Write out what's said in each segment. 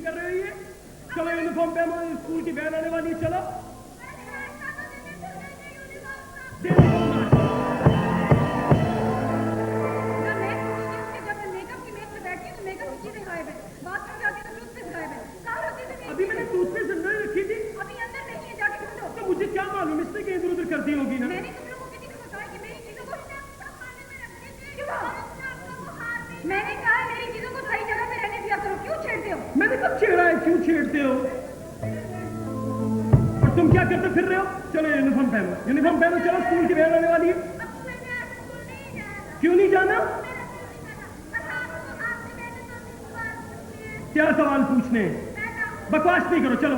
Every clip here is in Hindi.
कर रहे हो ये? चलो यूनिफॉर्म पहनो, स्कूल की वैन आने वाली है, चलो। अभी मैंने टूथपेस्ट अंदर रखी थी। अभी अंदर नहीं है, जाके ढूंढो। तो मुझे क्या मालूम, इसने कहीं इधर उधर कर दी होगी ना। मैंने तुम लोगों को किसी को बताया कि मेरी चीजों को खाने में रखते थे। मैंने कहा मेरी चीजों को सही जगह पे रहने दिया करो, क्यों छेड़ते हो? मैंने कब छेड़ा है, क्यों छेड़ते हो? और तुम क्या करते फिर रहे हो? चलो यूनिफॉर्म पहनो, यूनिफॉर्म पहनो, चलो स्कूल की वैन आने वाली है। क्यों नहीं जाना? क्या सवाल पूछने? बकवास नहीं करो, चलो।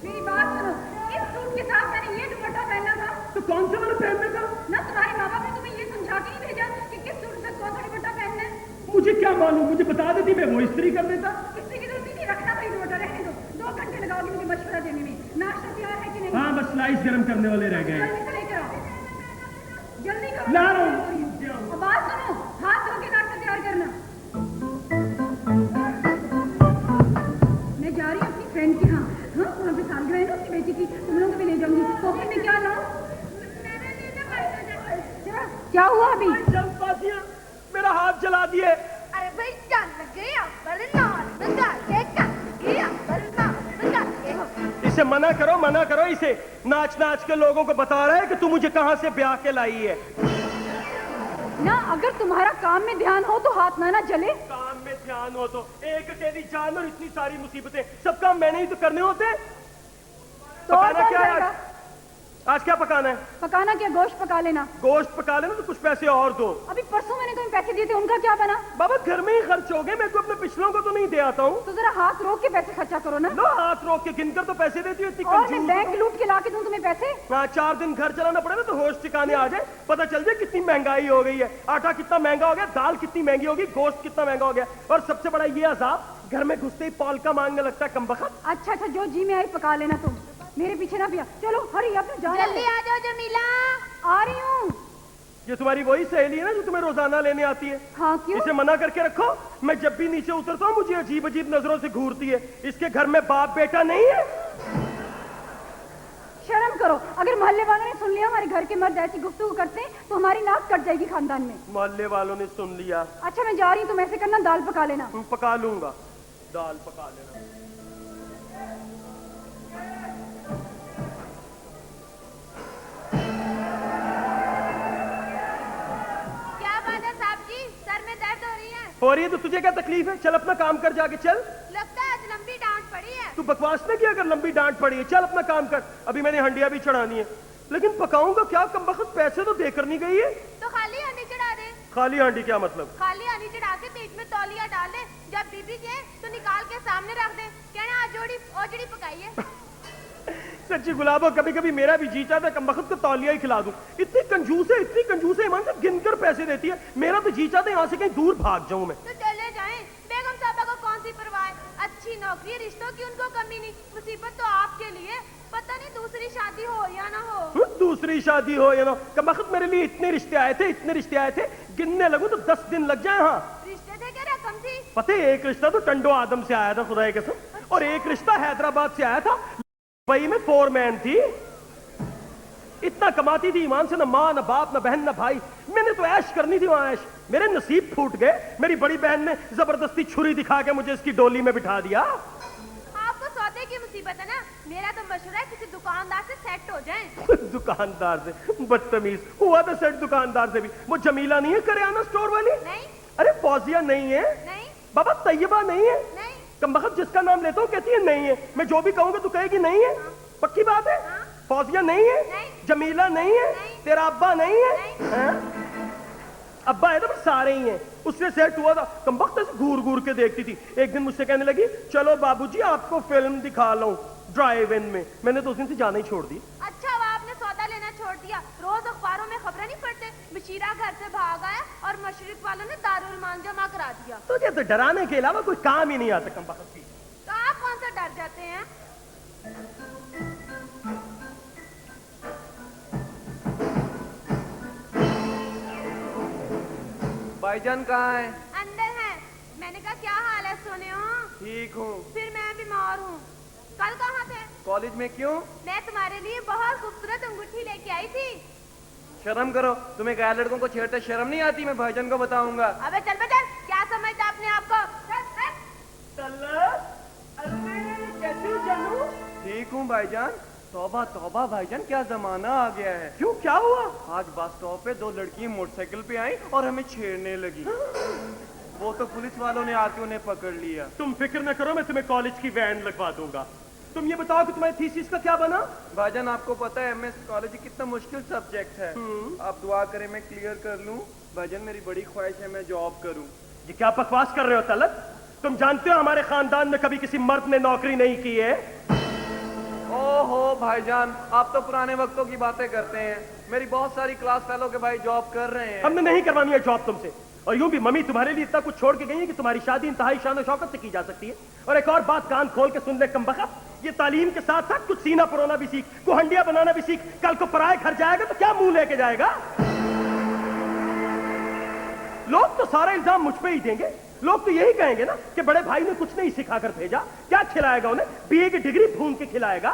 मेरी बात सुनो, इस सूट के साथ मैंने ये दुपट्टा पहना था। तो कौन सा वाला पहनना था? ना तुम्हारे माँ बाप ने तुम्हें ये समझा के नहीं भेजा कि किस सूट से कौन सा दुपट्टा पहनना है? मुझे क्या मालूम, मुझे बता देती, मैं वो इस्त्री कर देता। किसी की जरूरत नहीं, रखना भाई दुपट्टा, रहने दो। 2 घंटे लगाओगे मुझे मशवरा देने में। नाश्ता तैयार है कि नहीं? हाँ, बस स्लाइस गर्म करने वाले रह गए। जल्दी से लेकर आओ, जल्दी करो। ला रहा हूँ। अब बात सुनो, हाथ धो के नाश्ता तैयार करना। मैं जा रही हूँ अपनी फ्रेंड के यहाँ। हाँ, वहाँ पे सालगिरह है ना उसकी बेटी की, तुम लोगों को भी ले जाऊंगी। पॉकेट में क्या लाऊं? क्या हुआ अभी? जल्दबाजियां, मेरा हाथ जला दिए। अरे भाई जान लग गया, वरना बंदा देखा गया, वरना बंदा इसे मना करो इसे। नाच नाच के लोगों को बता रहा है कि तू मुझे कहां से ब्याह के लाई है। ना अगर तुम्हारा काम में ध्यान हो तो हाथ ना जले। काम में ध्यान हो तो एक तेरी जान और इतनी सारी मुसीबतें, सब काम मैंने ही तो करने होते। तो और पकाना कौन क्या है करेगा? आज क्या पकाना है? पकाना क्या, गोश्त पका लेना। गोश्त पका लेना, तो कुछ पैसे और दो। अभी परसों मैंने तुम्हें पैसे दिए थे, उनका क्या बना? बाबा घर में ही खर्च हो गए, मैं तो अपने पिछलों को तो नहीं दे आता हूँ। तो जरा हाथ रोक के पैसे खर्चा करो ना। लो हाथ रोक के गिनकर तो पैसे देती हो, इतनी और मैं कंजूस बैंक हो। लूट के ला के दूं तुम्हें पैसे? हाँ, 4 दिन घर चलाना पड़ेगा तो होश ठिकाने आ जाए, पता चल जाए कितनी महंगाई हो गई है। आटा कितना महंगा हो गया, दाल कितनी महंगी होगी, गोश्त कितना महंगा हो गया। और सबसे बड़ा ये अजाब, घर में घुसते ही पॉलका मांगने लगता है कमबख्त। अच्छा, जो जी में आई पका लेना तुम, मेरे पीछे ना पिया। चलो हरी, अपने जाना है। जल्दी आ जाओ जमीला। आ रही हूँ। ये तुम्हारी वही सहेली है ना जो तुम्हें रोजाना लेने आती है? हाँ, क्यों? इसे मना करके रखो। मैं जब भी नीचे उतरता हूँ मुझे अजीब अजीब नजरों से घूरती है। इसके घर में बाप बेटा नहीं है। शर्म करो, अगर मोहल्ले वालों ने सुन लिया हमारे घर के मर्द ऐसी गुफ्तगू करते हैं तो हमारी नाक कट जाएगी खानदान में। मोहल्ले वालों ने सुन लिया। अच्छा, मैं जा रही हूँ, तुम ऐसे करना, दाल पका लेना। पका लूंगा, दाल पका लेना। क्या बात है साहब जी, सर में दर्द हो रही है? हो रही है तो तुझे क्या तकलीफ है? चल अपना काम कर, जाके चल। लगता है आज लंबी डांट पड़ी है। तू बकवास न किया अगर लंबी डांट पड़ी है, चल अपना काम कर। अभी मैंने हंडिया भी चढ़ानी है, लेकिन पकाऊंगा क्या? कमबख्त पैसे तो देकर नहीं गई है। तो खाली हांडी चढ़ा दे। खाली हांडी क्या मतलब? खाली हांडी चढ़ा के बीच में तौलिया डाल दे, जब बीबी कहे तो निकाल के सामने रख दे, कहना आज ओजड़ी पकाई है। सच्ची गुलाबो, कभी कभी मेरा भी जी चाहता है कमबख्त को तौलिया ही खिला दूं। इतनी कंजूस है, ईमान से गिनकर पैसे देती है। मेरा तो जी चाहता है यहाँ से कहीं दूर भाग जाऊं मैं। तो चले जाएं, बेगम साहबा को कौन सी परवाह है? अच्छी नौकरी, रिश्तों की उनको कमी नहीं। मुसीबत तो आपके लिए, पता नहीं दूसरी शादी हो या ना हो। दूसरी शादी हो या ना, कमबख्त मेरे लिए इतने रिश्ते आए थे, गिनने लगूं तो 10 दिन लग जाए। हाँ, रिश्ते थे क्या, रकम थी? पता है एक रिश्ता तो टंडो आदम से आया था, खुदा की कसम। और एक रिश्ता हैदराबाद से आया था, वही में फोरमैन थी। इतना कमाती थी ईमान से, न माँ न बाप न बहन न भाई। मैंने तो ऐश करनी थी वहां ऐश, मेरे नसीब फूट गए। मेरी बड़ी बहन ने जबरदस्ती छुरी दिखा के मुझे इसकी डोली में बिठा दिया। आपको सौदे की मुसीबत है ना, मेरा तो मशवरा है किसी दुकानदार से सेट हो जाएं। दुकानदार से? बदतमीज हुआ था सेट दुकानदार से भी। वो जमीला नहीं है करियाना स्टोर वाली? नहीं। अरे फौजिया नहीं है? नहीं। बाबा तैयबा नहीं है? नहीं। कमबख्त जिसका नाम लेता हूँ कहती है नहीं है। मैं जो भी कहूंगा तू कहेगी नहीं है। पक्की बात है? फौजिया नहीं है? नहीं। जमीला नहीं है? नहीं। तेरा अब्बा नहीं है? नहीं। हाँ? अब्बा है तो बस सारे ही हैं। उससे सेट हुआ था। कमबख्त ऐसे घूर घूर के देखती थी। एक दिन मुझसे कहने लगी, चलो बाबूजी आपको फिल्म दिखा लो ड्राइव इन में। मैंने तो उस दिन से जाना ही छोड़ दी। अच्छा, वो आपने सौदा लेना छोड़ दिया? रोज अखबारों में खबरें नहीं पढ़ते? बशीरा घर से भाग आया और मशरिक वालों ने दारुल मान जमा करा दिया। तुझे तो डराने के अलावा कोई काम ही नहीं आता कमबख्त की। तो आप कौन सा डर जाते हैं? भाईजान कहाँ है? अंदर है। मैंने कहा क्या हाल है, सोने हो? ठीक हूँ। फिर मैं बीमार कॉलेज में क्यों? मैं तुम्हारे लिए बहुत खूबसूरत अंगूठी लेके आई थी। शर्म करो, तुम्हें गैर लड़कों को छेड़ते शर्म नहीं आती? मैं भाईजान को बताऊंगा। अबे चल बेटा, क्या समझता अपने आप को? कैसे हो जानू? ठीक हूँ भाईजान। तौबा तौबा भाईजान, क्या जमाना आ गया है। क्यों, क्या हुआ? आज बस स्टॉप पे दो लड़कियां मोटरसाइकिल पे आई और हमें छेड़ने लगी। वो तो पुलिस वालों ने आके उन्हें पकड़ लिया। तुम फिक्र न करो, मैं तुम्हें कॉलेज की वैन लगवा दूंगा। तुम ये बताओ कि तुम्हारी थीसिस का क्या बना? भाईजान आपको पता है एमएस कॉलेज कितना मुश्किल सब्जेक्ट है। आप दुआ करें मैं क्लियर कर लूं। भाईजान मेरी बड़ी ख्वाहिश है मैं जॉब करूं। ये क्या बकवास कर रहे हो तलत? तुम जानते हो हमारे खानदान में कभी किसी मर्द ने नौकरी नहीं की है। ओहो भाईजान, आप तो पुराने वक्तों की बातें करते हैं। मेरी बहुत सारी क्लास फेलो के भाई जॉब कर रहे हैं। हमने नहीं करवानी है जॉब तुमसे। और यूं भी मम्मी तुम्हारे लिए इतना कुछ छोड़ के गई है कि तुम्हारी शादी इंतहाई शान और शौकत से की जा सकती है। और एक और बात कान खोल के सुन ले कमबख्त, ये तालीम के साथ साथ कुछ सीना पुरोना भी सीख, कुहंडिया बनाना भी सीख। कल को पराए घर जाएगा तो क्या मुंह लेके जाएगा? लोग तो सारा इल्जाम मुझ पे ही देंगे। लोग तो यही कहेंगे ना कि बड़े भाई ने कुछ नहीं सिखाकर भेजा। क्या खिलाएगा उन्हें? बीए की डिग्री भून के खिलाएगा।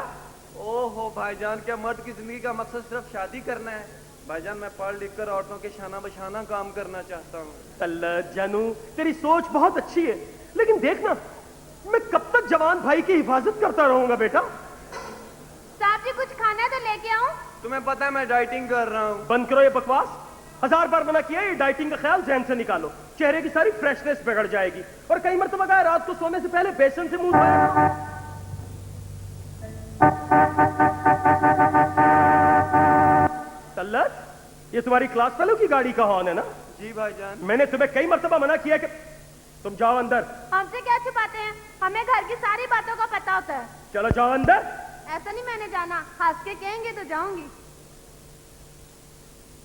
ओहो भाईजान, क्या मर्द की जिंदगी का मकसद सिर्फ शादी करना है? भाईजान मैं पढ़ लिख कर औरतों के शाना बशाना काम करना चाहता हूँ। तल्लत जानू, तेरी सोच बहुत अच्छी है, लेकिन देखना मैं कब तक जवान भाई की हिफाजत करता रहूंगा बेटा। साहब जी कुछ खाना तो लेके आऊं? तुम्हें पता है मैं डाइटिंग कर रहा हूँ। बंद करो ये बकवास। 1000 बार मना किया, ये डाइटिंग का ख्याल ज़हन से निकालो। चेहरे की सारी फ्रेशनेस बिगड़ जाएगी। और कई मरतबा कहा रात को सोने से पहले बेसन से मुंह धोया। तल्लत, ये तुम्हारी क्लास फेलो की गाड़ी का हॉर्न है ना? जी भाईजान। मैंने तुम्हें कई मरतबा मना किया कि तुम जाओ अंदर। हमसे क्या छुपाते हैं? हमें घर की सारी बातों का पता होता है। चलो जाओ अंदर। ऐसा नहीं मैंने जाना, हंस के कहेंगे तो जाऊंगी।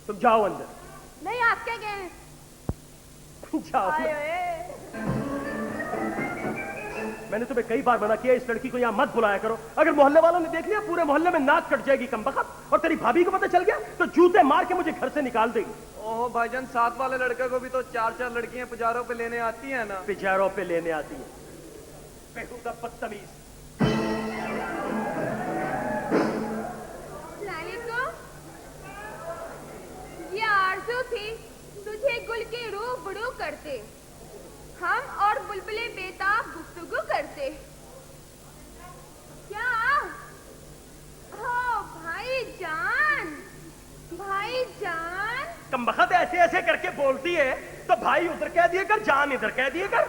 तुम जाओ अंदर। नहीं हंस के कहें। जाओ। आए ओए। मैंने तुम्हें कई बार मना किया इस लड़की को यहाँ मत बुलाया करो। अगर मोहल्ले वालों ने देख लिया पूरे मोहल्ले में नाक कट जाएगी कमबख्त। और तेरी भाभी को पता चल गया तो जूते मार के मुझे घर से निकाल देगी। ओहो भाईजान, साथ वाले लड़के को भी तो 4-4 लड़कियां पुजारों पे लेने आती हैं ना। पिजारों पे लेने आती है। बेहुदा बदतमीज। ये आरज़ू थी तुझे गुल के रूबरू करते, हम और बुलबुले बेताब गुफ्तगू करते। क्या हो भाईजान, भाईजान। कमबख्त ऐसे ऐसे करके बोलती है तो भाई उधर कह दिए कर, जान इधर कह दिए कर।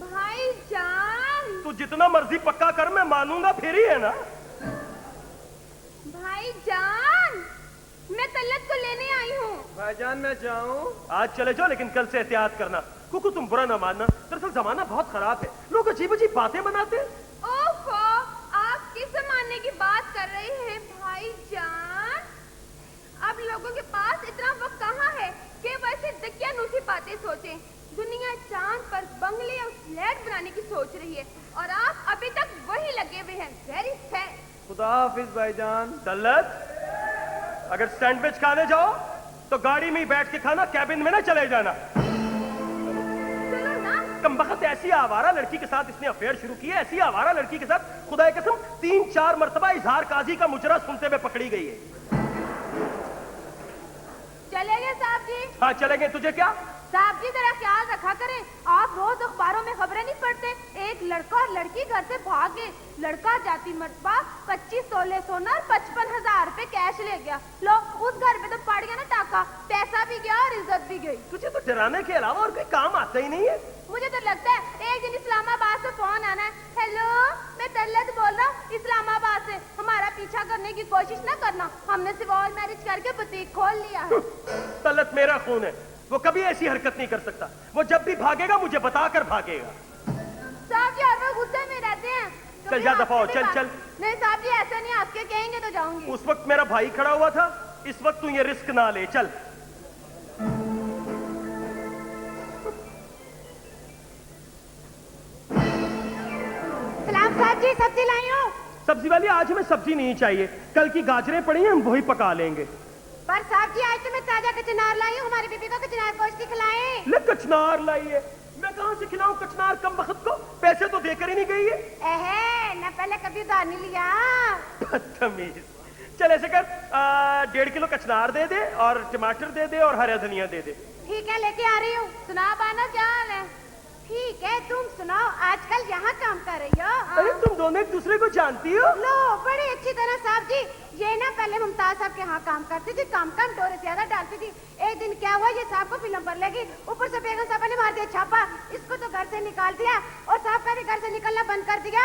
भाईजान। तू जितना मर्जी पक्का कर, मैं मानूंगा फिर ही है ना। भाईजान, मैं तल्लत को लेने आई हूँ। भाईजान मैं जाऊँ? आज चले जाओ, लेकिन कल से एहतियात करना। कुकू तुम बुरा ना मानना, दरअसल जमाना बहुत खराब है। लोग अजीब अजीब बातें बनाते हैं। ओफो, आप किस जमाने की बात कर रहे हैं भाईजान? अब लोगों के पास इतना वक्त कहाँ है कि वैसे दकियानूसी बातें सोचें। दुनिया चांद पर बंगले और फ्लैट बनाने की सोच रही है और आप अभी तक वही लगे हुए हैं। Very sad. खुदा हाफिज भाईजान। तल्लत, अगर सैंडविच खाने जाओ तो गाड़ी में ही बैठ के खाना, कैबिन में ना चले जाना। चलो ना। कमबख्त ऐसी आवारा लड़की के साथ इसने अफेयर शुरू किया। ऐसी आवारा लड़की के साथ खुदा की कसम 3-4 मरतबा इजहार काजी का मुजरा सुनते हुए पकड़ी गई है। चलेंगे साहब जी? हाँ चलेंगे, तुझे क्या? साहब जी जरा ख्याल रखा करें, आप रोज अखबारों में खबरें नहीं पढ़ते? एक लड़का और लड़की घर से भाग गए। लड़का जाती मर्तबा 25 तोले सोना और 55,000 रुपए कैश ले गया। लो, उस घर पे तो पड़ गया ना टाका, पैसा भी गया और इज्जत भी गई। तुझे तो डराने के अलावा और कोई काम आता ही नहीं है। मुझे तो लगता है एक दिन इस्लामाबाद से फोन आना है। हेलो, मैं तल्लत बोल रहा हूँ इस्लामाबाद से। हमारा पीछा करने की कोशिश न करना, हमने सिविल मैरिज करके बुटीक खोल लिया है। तल्लत मेरा खून है, वो कभी ऐसी हरकत नहीं कर सकता। वो जब भी भागेगा मुझे बताकर भागेगा। साहब जी हर वक्त गुस्से में रहते हैं। चल जा, दफा हो, चल चल। नहीं साहब जी ऐसा नहीं, हंस के कहेंगे तो जाऊंगी। उस वक्त मेरा भाई खड़ा हुआ था, इस वक्त तू ये रिस्क ना ले। चल। सलाम साहब जी, सब्जी लाई हूँ। सब्जी वाली आज हमें सब्जी नहीं चाहिए, कल की गाजरें पड़ी हैं, हम वही पका लेंगे। पर साहब जी आज तो मैं ताजा कचनार लाई हूँ, हमारी बीबी को कचनार गोश्त खिलाएं। ले कचनार लाई है, मैं कहां से खिलाऊं कचनार कम वक्त को? पैसे तो देकर ही नहीं गई है। एहे, न पहले कभी उधार नहीं लिया। बदतमीज। चल ऐसे कर, 1.5 किलो कचनार दे दे और टमाटर दे दे और हरा धनिया दे दे। ठीक है, लेके आ रही हूँ। सुना बाना, क्या हाल है? ठीक है, तुम सुनाओ, आजकल यहाँ काम कर रही हो? अरे तुम दोनों एक दूसरे को जानती हो? लो, बड़ी अच्छी तरह साहब जी। ये ना पहले मुमताज साहब के यहाँ काम करती थी, कम डोरे ज्यादा डालती थी। एक दिन क्या हुआ, ये साहब को फिल्म पर लगी, ऊपर से बेगम साहब ने मार दिया छापा। इसको तो घर से निकाल दिया और साहब का भी घर से निकलना बंद कर दिया।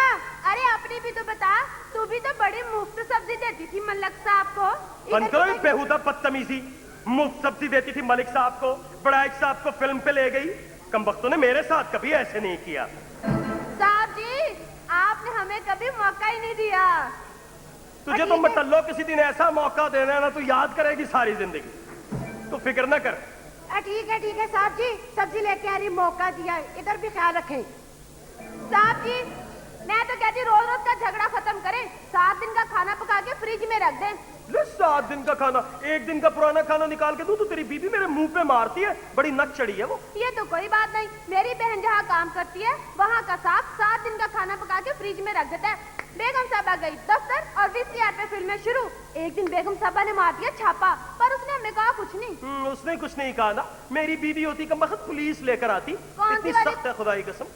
अरे अपनी भी तो बता, तू भी तो बड़ी मुफ्त सब्जी देती थी मलक साहब को। बंद करो ये बेहुदा बदतमीजी। मुफ्त सब्जी देती थी मलिक साहब को, बड़ाइक साहब को फिल्म पे ले गई। कम वक्तों ने मेरे साथ कभी ऐसे नहीं किया। साहब जी, आपने हमें कभी मौका ही नहीं दिया। तुझे तो मटल्लो किसी दिन ऐसा मौका देना है ना, तू याद करेगी सारी जिंदगी। तू फिक्र ना कर। ठीक है साहब जी, सब्जी लेके आ रही, मौका दिया, इधर भी ख्याल रखें। साहब जी, मैं तो कहती रोज रोज का झगड़ा खत्म करें, 7 दिन का खाना पका के फ्रिज में रख दें। ले 7 दिन का खाना, 1 दिन का पुराना खाना निकाल के दूं तो तेरी बीबी मेरे मुंह पे मारती है। बड़ी नक चढ़ी है वो। ये तो कोई बात नहीं, मेरी बहन जहाँ काम करती है वहाँ का साहब 7 दिन का खाना पका के फ्रिज में रख देता है। बेगम साहबा गई दफ्तर और VCR पे फिल्में शुरू। एक दिन बेगम साहबा ने मार दिया छापा, पर उसने हमें कहा कुछ नहीं। उसने कुछ नहीं कहा ना। मेरी बीबी होती कम वक्त पुलिस लेकर आती। कौन सी इतनी वाली? सख्त है खुदा की कसम।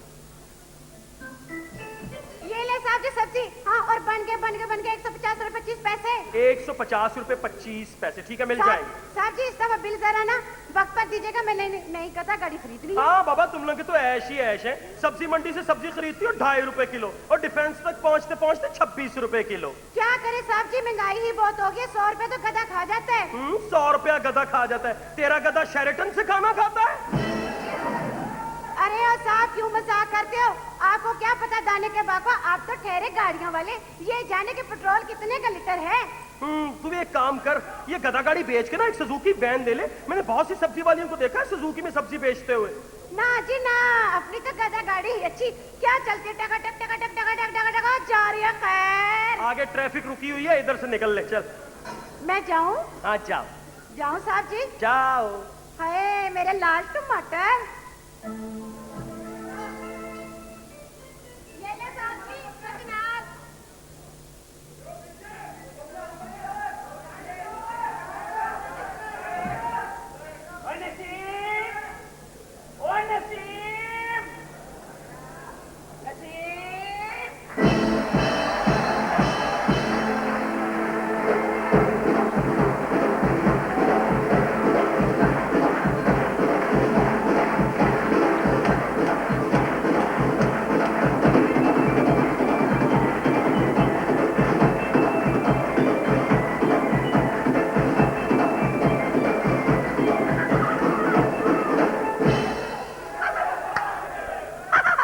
ये ले साहब जी सब्जी। हाँ, और बन के 150 रुपए 25 पैसे। 150 रुपए 25 पैसे, ठीक है, मिल जाएगी। साहब जी, इसका बिल जरा ना वक्त पर दीजिएगा, मैं नहीं कहता गाड़ी खरीद ली। हाँ बाबा, तुम लोग के तो ऐश ही ऐश है। सब्जी मंडी से सब्जी खरीदती हो 2.5 रुपए किलो और डिफेंस तक पहुंचते पहुंचते 26 रुपए किलो। क्या करे साहब जी, महंगाई ही बहुत हो गई। 100 रुपए तो गधा खा जाता है। 100 रुपया गधा खा जाता है। तेरा गधा शेरेटन से खाना खाता है। अरे ओ साहब, क्यों मजाक करते हो? आपको क्या पता दाने के बाबा, आप तो ठहरे गाड़ियों वाले। ये जाने के पेट्रोल कितने का लीटर है? तू एक काम कर, ये गधा गाड़ी बेच के ना एक सुजुकी वैन ले ले। मैंने बहुत सी सब्जी वालियों को देखा है सुजुकी में सब्जी बेचते हुए। ना जी ना, अपनी तो गधा गाड़ी ही अच्छी। क्या चलती टका टक जा रही है। खैर, आगे ट्रैफिक रुकी हुई है, इधर से निकल ले, चल। मैं जाऊँ? हाँ जाओ। जाऊँ साहब जी? जाओ। हाय मेरे लाल टमाटर। ये ले साहब जी, कचनार। ओ नसीम, ओ नसीम, नसीम।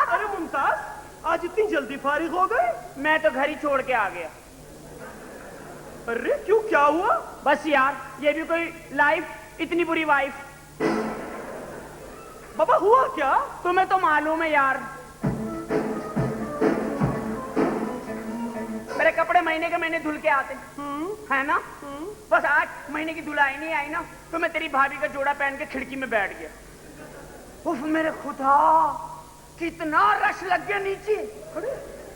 अरे मुमताज, आज इतनी जल्दी फारिग हो गए? मैं तो घर ही छोड़ के आ गया। अरे क्यों, क्या हुआ? बस यार, ये भी कोई लाइफ, इतनी बुरी वाइफ। बाबा हुआ क्या? तुम्हें तो मालूम है यार, मेरे कपड़े महीने के महीने धुल के आते है ना। बस 8 महीने की धुलाई नहीं आई ना, तो मैं तेरी भाभी का जोड़ा पहन के खिड़की में बैठ गया। उफ मेरे खुदा, कितना रश लग गया नीचे।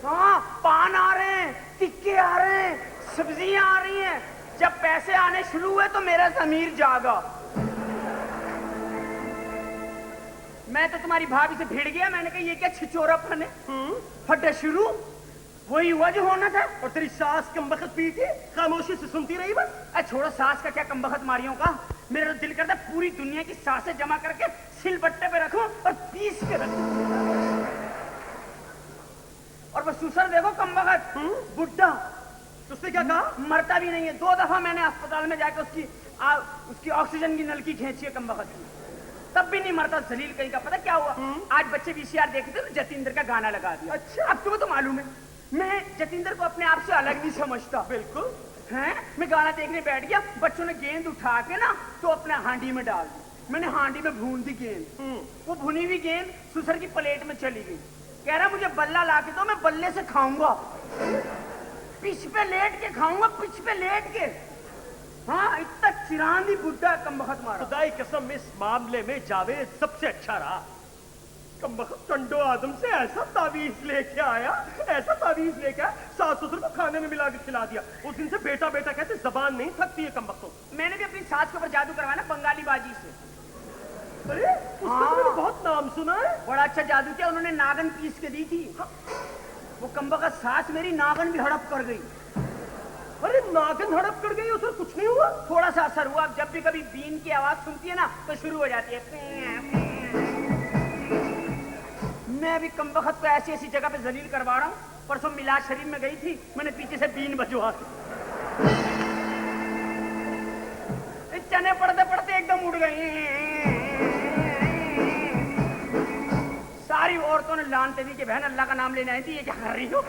हाँ, पान आ रहे हैं, टिक्के आ रहे हैं, सब्जियां आ रही हैं। जब पैसे आने शुरू हुए तो मेरा ज़मीर जागा। मैं तो तुम्हारी भाभी से भिड़ गया। मैंने कहा ये क्या छिचोरापन है। फटे शुरू, वही हुआ जो होना था। और तेरी सास कम वक्त पी थी, खामोशी से सुनती रही बस। अरे छोड़ो सास का क्या, कम वक्त मारियों का। मेरा तो दिल करता है पूरी दुनिया की सासें जमा करके सिलबट्टे पे रखूं और पीस के रखूं। और वो सुसर देखो कम वक्त, बुड्ढा, उसने क्या कहा? मरता भी नहीं है। 2 दफा मैंने अस्पताल में जाकर उसकी ऑक्सीजन की नलकी खींची है कम वक्त की, तब भी नहीं मरता। जलील कहीं का। पता क्या हुआ, आज बच्चे VCR देखते थे तो जतिंदर का गाना लगा दिया। अच्छा। अब तुम्हें तो मालूम है, मैं जतिंदर को अपने आप से अलग नहीं समझता। बिल्कुल हैं, मैं गाना देखने बैठ गया, बच्चों ने गेंद उठा के ना तो अपने हांडी में डाल दी। मैंने हांडी में भून दी गेंद। वो भुनी हुई गेंद सुसर की प्लेट में चली गई। कह रहा मुझे बल्ला ला के दो, मैं बल्ले से खाऊंगा, पिच पे लेट के खाऊंगा, पिच पे लेट के। हाँ, इतना चिरांदी बुड्ढा कम वक्त मारा। खुदाई कसम, इस मामले में जावेद सबसे अच्छा रहा। कमबख्त चंडो आदम से ऐसा तावीज लेके आया, ऐसा तावीज लेके आया, सास ससुर को खाने में मिला के खिला दिया। उस दिन से बेटा बेटा कहते, जबान नहीं थकती है कमबख्तों। मैंने भी अपनी सास के ऊपर जादू करवाया ना, बंगाली बाजी से। अरे उसका तो मैंने बहुत नाम सुना है। बड़ा अच्छा जादू किया उन्होंने, नागन पीस के दी थी। वो कमबख्त सास मेरी नागन भी हड़प कर गई। अरे नागन हड़प कर गई, उसे कुछ नहीं हुआ? थोड़ा सा असर हुआ। जब भी कभी बीन की आवाज सुनती है ना तो शुरू हो जाती है। मैं अभी कमबख्त को ऐसी ऐसी जगह पे जलील करवा रहा हूँ। परसों मिलाद शरीफ में गई थी, मैंने पीछे से बीन बजवा दी। चने पड़ते पड़ते एकदम उड़ गई। सारी औरतों ने लानते दी कि बहन अल्लाह का नाम लेने आई थी, ये क्या कर रही हो?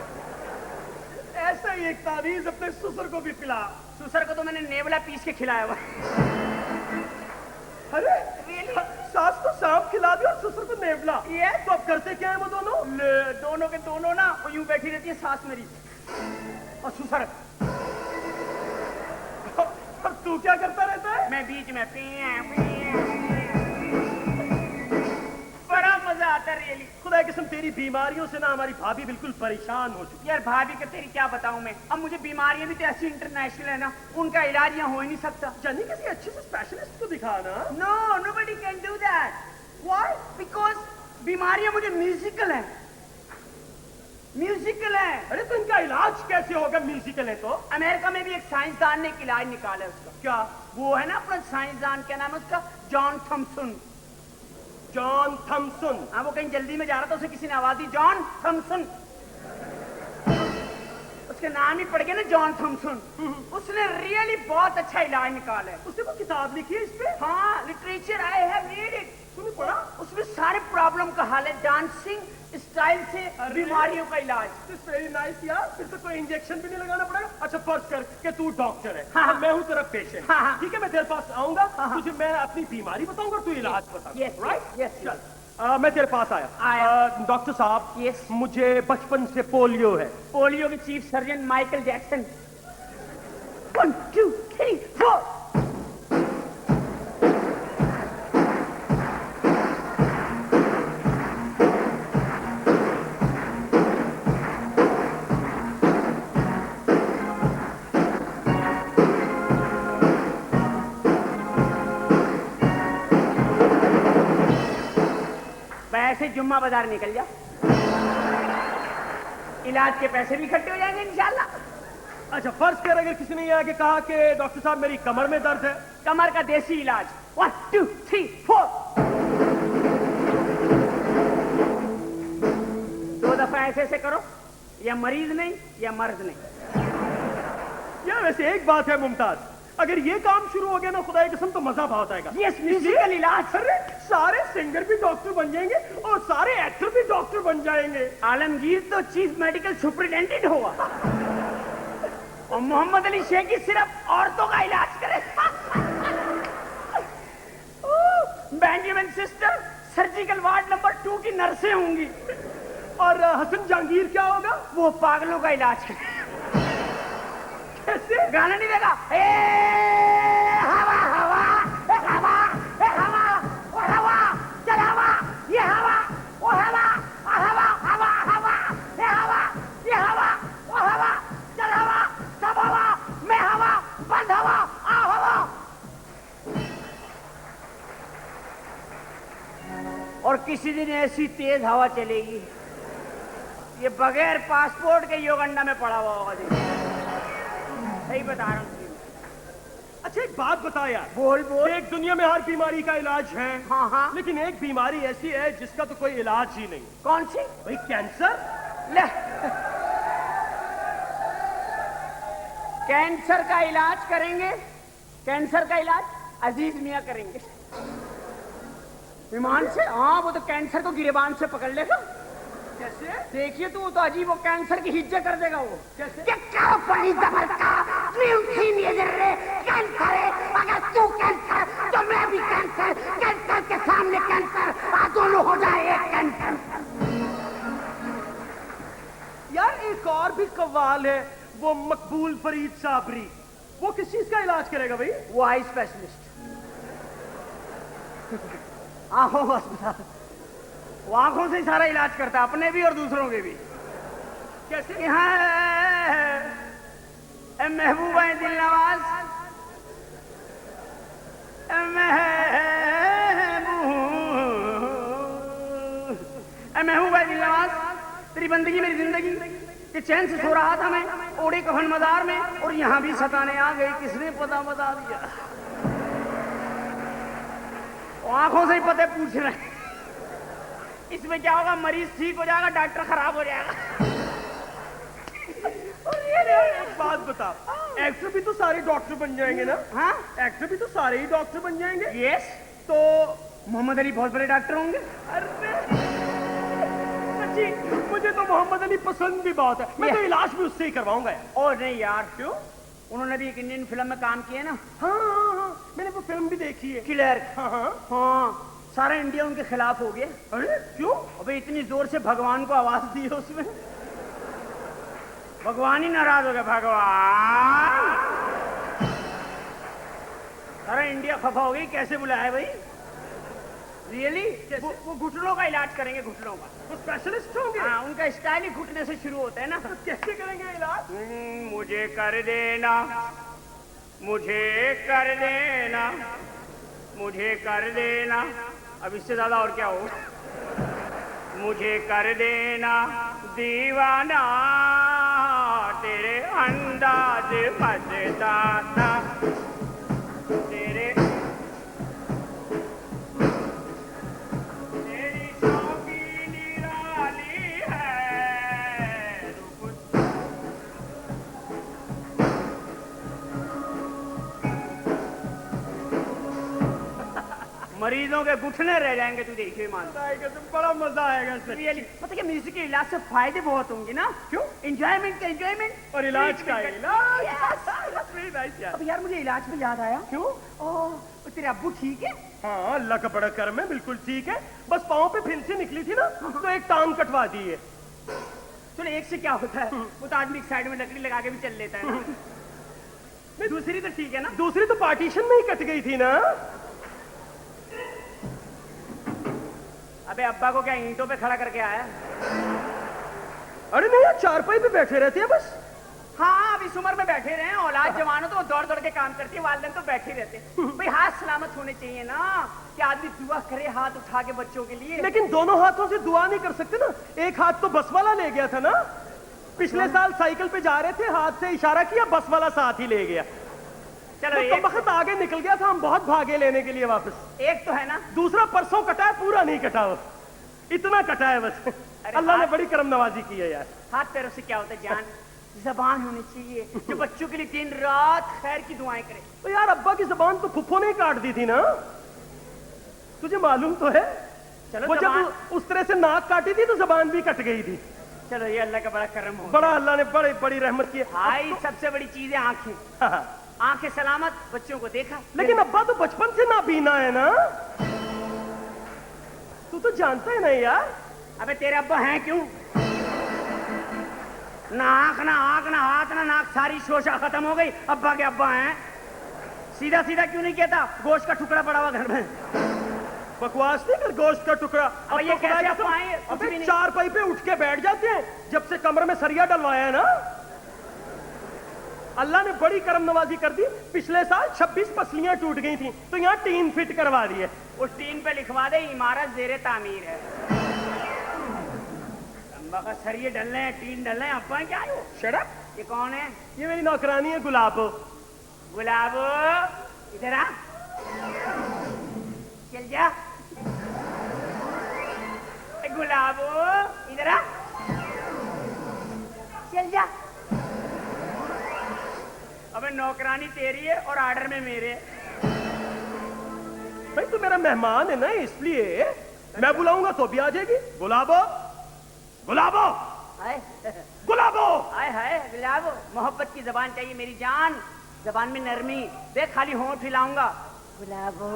ऐसा ही एक तावीज अपने ससुर को भी पिला। ससुर को तो मैंने नेवला पीस के खिलाया हुआ। अरे सास को सांप खिला दिया और ससुर को नेवला। ये तो अब करते क्या है वो दोनों? दोनों के दोनों ना वो यूं बैठी रहती है, सास मेरी और ससुर। और तू क्या करता रहता है? मैं बीच में बड़ा मजा आता है रियली। खुदा की कसम तेरी बीमारियों से ना हमारी भाभी बिल्कुल परेशान हो चुकी। यार भाभी का तेरी क्या बताऊं मैं। अब मुझे बीमारियां भी तो ऐसी इंटरनेशनल है ना, उनका इलाज यहाँ हो ही नहीं सकता। जानी किसी अच्छे से स्पेशलिस्ट को दिखाना। No, nobody can do that. Why? Because बीमारियां मुझे म्यूजिकल है, म्यूजिकल है। अरे तो इनका इलाज कैसे होगा? म्यूजिकल है तो। अमेरिका में भी एक साइंसदान ने एक इलाज निकाला है उसका। क्या? वो है ना अपना साइंसदान, क्या नाम है उसका? John Thomson. John Thomson. हाँ, वो कहीं जल्दी में जा रहा था, उसे किसी ने आवाज दी, जॉन थॉमसन। उसके नाम ही पड़ गया ना, जॉन थॉमसन। उसने रियली बहुत अच्छा इलाज निकाला है। उसने कोई किताब लिखी है इस पे? हाँ, literature I have read it. तूने पढ़ा? उसमें सारे प्रॉब्लम का हाल है, डांसिंग स्टाइल से बीमारियों का इलाज। वेरी नाइस यार, फिर तो कोई इंजेक्शन भी नहीं लगाना पड़ेगा। अच्छा फर्ज कर कि तू डॉक्टर है, हाँ, और मैं हूँ तेरा पेशेंट। हाँ, हाँ। ठीक है, मैं तेरे पास आऊंगा, हाँ, हाँ। तुझे मैं अपनी बीमारी बताऊंगा, तू इलाज बता। Yes, right? yes, yes. चल मैं तेरे पास आया। डॉक्टर साहब, Yes. मुझे बचपन से पोलियो है। पोलियो के चीफ सर्जन माइकल जैक्सन। 1 2 3 4। ऐसे जुम्मा बाजार निकल जा, इलाज के पैसे भी इकट्ठे हो जाएंगे इंशाल्लाह। अच्छा फर्ज कर अगर किसी ने ये आके कहा कि डॉक्टर साहब मेरी कमर में दर्द है। कमर का देसी इलाज 1 2 3 4। 2 दफा ऐसे ऐसे करो, या मरीज नहीं या मर्ज नहीं। यार वैसे एक बात है मुमताज, अगर ये काम शुरू हो गया ना खुदा की कसम तो मजा बहुत आएगा। ये म्यूजिकल इलाज। अरे सारे सिंगर भी डॉक्टर बन जाएंगे और सारे एक्टर भी डॉक्टर बन जाएंगे। आलमगीर तो चीफ मेडिकल सुपरिटेंडेंट होगा और मोहम्मद अली शेखी सिर्फ औरतों का इलाज करे। Benjamin sister surgical ward number 2 की नर्सें होंगी। और हसन जहांगीर क्या होगा? वो पागलों का इलाज करे। कैसे? गाना नहीं देगा, ए हवा हवा ए हवा ए हवा ओ हवा चल हवा ये हवा ओ हवा हवा हवा हवा ए हवा ये हवा ओ हवा चल हवा सब हवा मैं हवा बंद हवा आ हवा। और किसी दिन ऐसी तेज हवा चलेगी ये बगैर पासपोर्ट के युगांडा में पड़ा हुआ होगा। सही बता रहा हूँ। अच्छा एक बात बता यार। बोल बोल। एक दुनिया में हर बीमारी का इलाज है। हाँ हाँ। लेकिन एक बीमारी ऐसी है जिसका तो कोई इलाज ही नहीं। कौन सी? भाई कैंसर। ले कैंसर का इलाज करेंगे, कैंसर का इलाज अजीज मियां करेंगे विमान से। हाँ वो तो कैंसर को गिरेबान से पकड़ लेगा। कैसे? देखिए तू तो अजीब, वो कैंसर की हिज्जे कर देगा वो। कैसे? कैंसर है, अगर तू कैंसर तो मैं भी कैंसर, कैंसर के सामने कैंसर, दोनों हो जाए एक कैंसर। यार एक और भी कव्वाल है, वो मकबूल फरीद साबरी, वो किस चीज का इलाज करेगा भाई? वो आई स्पेशलिस्ट। आहो अस्पताल वो आंखों से ही सारा इलाज करता है, अपने भी और दूसरों के भी। कैसे? यहाँ महबूबा दिल नवाज, महबूबा दिल नवाज, तेरी बंदगी मेरी जिंदगी कि चैन से सो रहा था मैं ओढ़े कफन मजार में, और यहाँ भी सताने आ गई, किसने पता बता दिया। आंखों से ही पते पूछ रहे हैं। इसमें क्या होगा, मरीज ठीक हो जाएगा, डॉक्टर खराब हो जाएगा। एक बात बता, एक्टर भी तो सारे डॉक्टर बन जाएंगे ना? हाँ, एक्टर भी तो सारे ही डॉक्टर बन जाएंगे। यस। तो मोहम्मद अली बहुत बड़े डॉक्टर होंगे। अरे सच्ची, मुझे तो मोहम्मद अली पसंद भी बहुत है, मैं तो इलाज भी उससे ही करवाऊंगा यार। और नहीं यार, क्यों? उन्होंने भी एक इंडियन फिल्म में काम किया ना। हाँ, मैंने वो फिल्म भी देखी है, किलर। हाँ। सारा इंडिया उनके खिलाफ हो गया। अरे क्यों? अबे इतनी जोर से भगवान को आवाज दी है उसमें, भगवान ही नाराज हो गया। भगवान, सारा इंडिया खफा हो गई, कैसे बुलाया भाई? रियली? वो घुटनों का इलाज करेंगे, घुटनों का। वो स्पेशलिस्ट होंगे? हाँ, उनका स्टाइल ही घुटने से शुरू होता है ना। तो कैसे करेंगे इलाज? मुझे कर देना, मुझे कर देना, मुझे कर देना। अब इससे ज्यादा और क्या हो? मुझे कर देना दीवाना, तेरे अंदाज मजेदार, तेरी शौकी निराली है। मरीजों के घुटने रह जाएंगे, तू देखिए मान। बड़ा मजा आएगा सर। रियली पता क्या, म्यूजिक के इलाज से फायदे बहुत होंगे ना। क्यों? एंजॉयमेंट का एंजॉयमेंट और इलाज का इलाज। अब यार मुझे इलाज पे याद आया। क्यों? ओह, तेरे अब्बू ठीक है? हाँ, अल्लाह का बड़ा करम है, बिल्कुल ठीक है। बस पाँव पे फिंसी निकली थी ना, तो एक टांग कटवा दी है। चलो, एक से क्या होता है, वो तो आदमी एक साइड में लकड़ी लगा के भी चल लेता है ना। नहीं, दूसरी तो ठीक है ना। दूसरी तो पार्टीशन में ही कट गई थी ना। अबे अब्बा को क्या ईंटों पे खड़ा करके आया? अरे नहीं यार, चारपाई पे बैठे रहते हैं बस। हाँ, अब इस उम्र में बैठे रहे हैं, औलाद जवान हो तो वो दौड़ दौड़ के काम करती है, वालिदैन तो बैठे रहते हैं। भाई हाथ सलामत होने चाहिए ना, कि आदमी दुआ करे हाथ उठा के बच्चों के लिए। लेकिन दोनों हाथों से दुआ नहीं कर सकते ना, एक हाथ तो बस वाला ले गया था ना। पिछले साल साइकिल पे जा रहे थे, हाथ से इशारा किया, बस वाला साथ ही ले गया। चलो, तो वक्त आगे निकल गया था, हम बहुत भागे लेने के लिए वापस। एक तो है ना, दूसरा परसों कटा है, पूरा नहीं कटा वो, इतना कटा है बस। अल्लाह ने बड़ी करम नवाजी की है यार। हाथ पैरों से क्या होता है जान? जबान होनी चाहिए जो बच्चों के लिए दिन रात खैर की दुआएं करे। तो यार अब्बा की जबान तो फुफ्फो ने ही काट दी थी ना, तुझे मालूम तो है। चलो, वो जब उस तरह से नाक काटी थी तो जबान भी कट गई थी। चलो, ये अल्लाह का बड़ा करम हो। बड़ा अल्लाह ने बड़ी बड़ी रहमत की है। भाई सबसे बड़ी चीज है आंखें। हाँ। आंखें सलामत, बच्चों को देखा। लेकिन अब्बा तो बचपन से ना बीना है ना, तू तो जानता है ना यार। अबे तेरे अब्बा हैं क्यों? ना आंख ना आंख ना हाथ ना नाक, सारी शोशा खत्म हो गई, अब्बा के अब्बा हैं। सीधा सीधा क्यों नहीं कहता, गोश्त का टुकड़ा पड़ा हुआ घर में? बकवास नहीं कर, गोश्त का टुकड़ा। अब ये कैसे अब्बा हैं? कुछ भी नहीं। चारपाई पे उठ के बैठ जाते हैं जब से कमरे में सरिया डलवाया है ना। अल्लाह ने बड़ी करम नवाजी कर दी। पिछले साल 26 पसलियां टूट गई थी, तो यहाँ टीन फिट करवा दी है। उस टीन पे लिखवा दे इमारत ज़ेरे तामीर है। अब्बा का सरिये डलने हैं, टीन डलने हैं, अब्बा क्या है वो? Shut up. ये कौन है? ये मेरी नौकरानी है गुलाबो। गुलाबो, इधर आ, चल जा। गुलाबो, इधर आ, चल जा। अबे नौकरानी तेरी है और आर्डर में मेरे। भाई तू मेरा मेहमान है ना, इसलिए मैं बुलाऊंगा तो भी आ जाएगी। गुलाबो, गुलाबो, हाय गुलाबो। हाय हाय गुलाबो, मोहब्बत की जबान चाहिए मेरी जान, जबान में नरमी। देख खाली होंठ हिलाऊंगा। गुलाबो,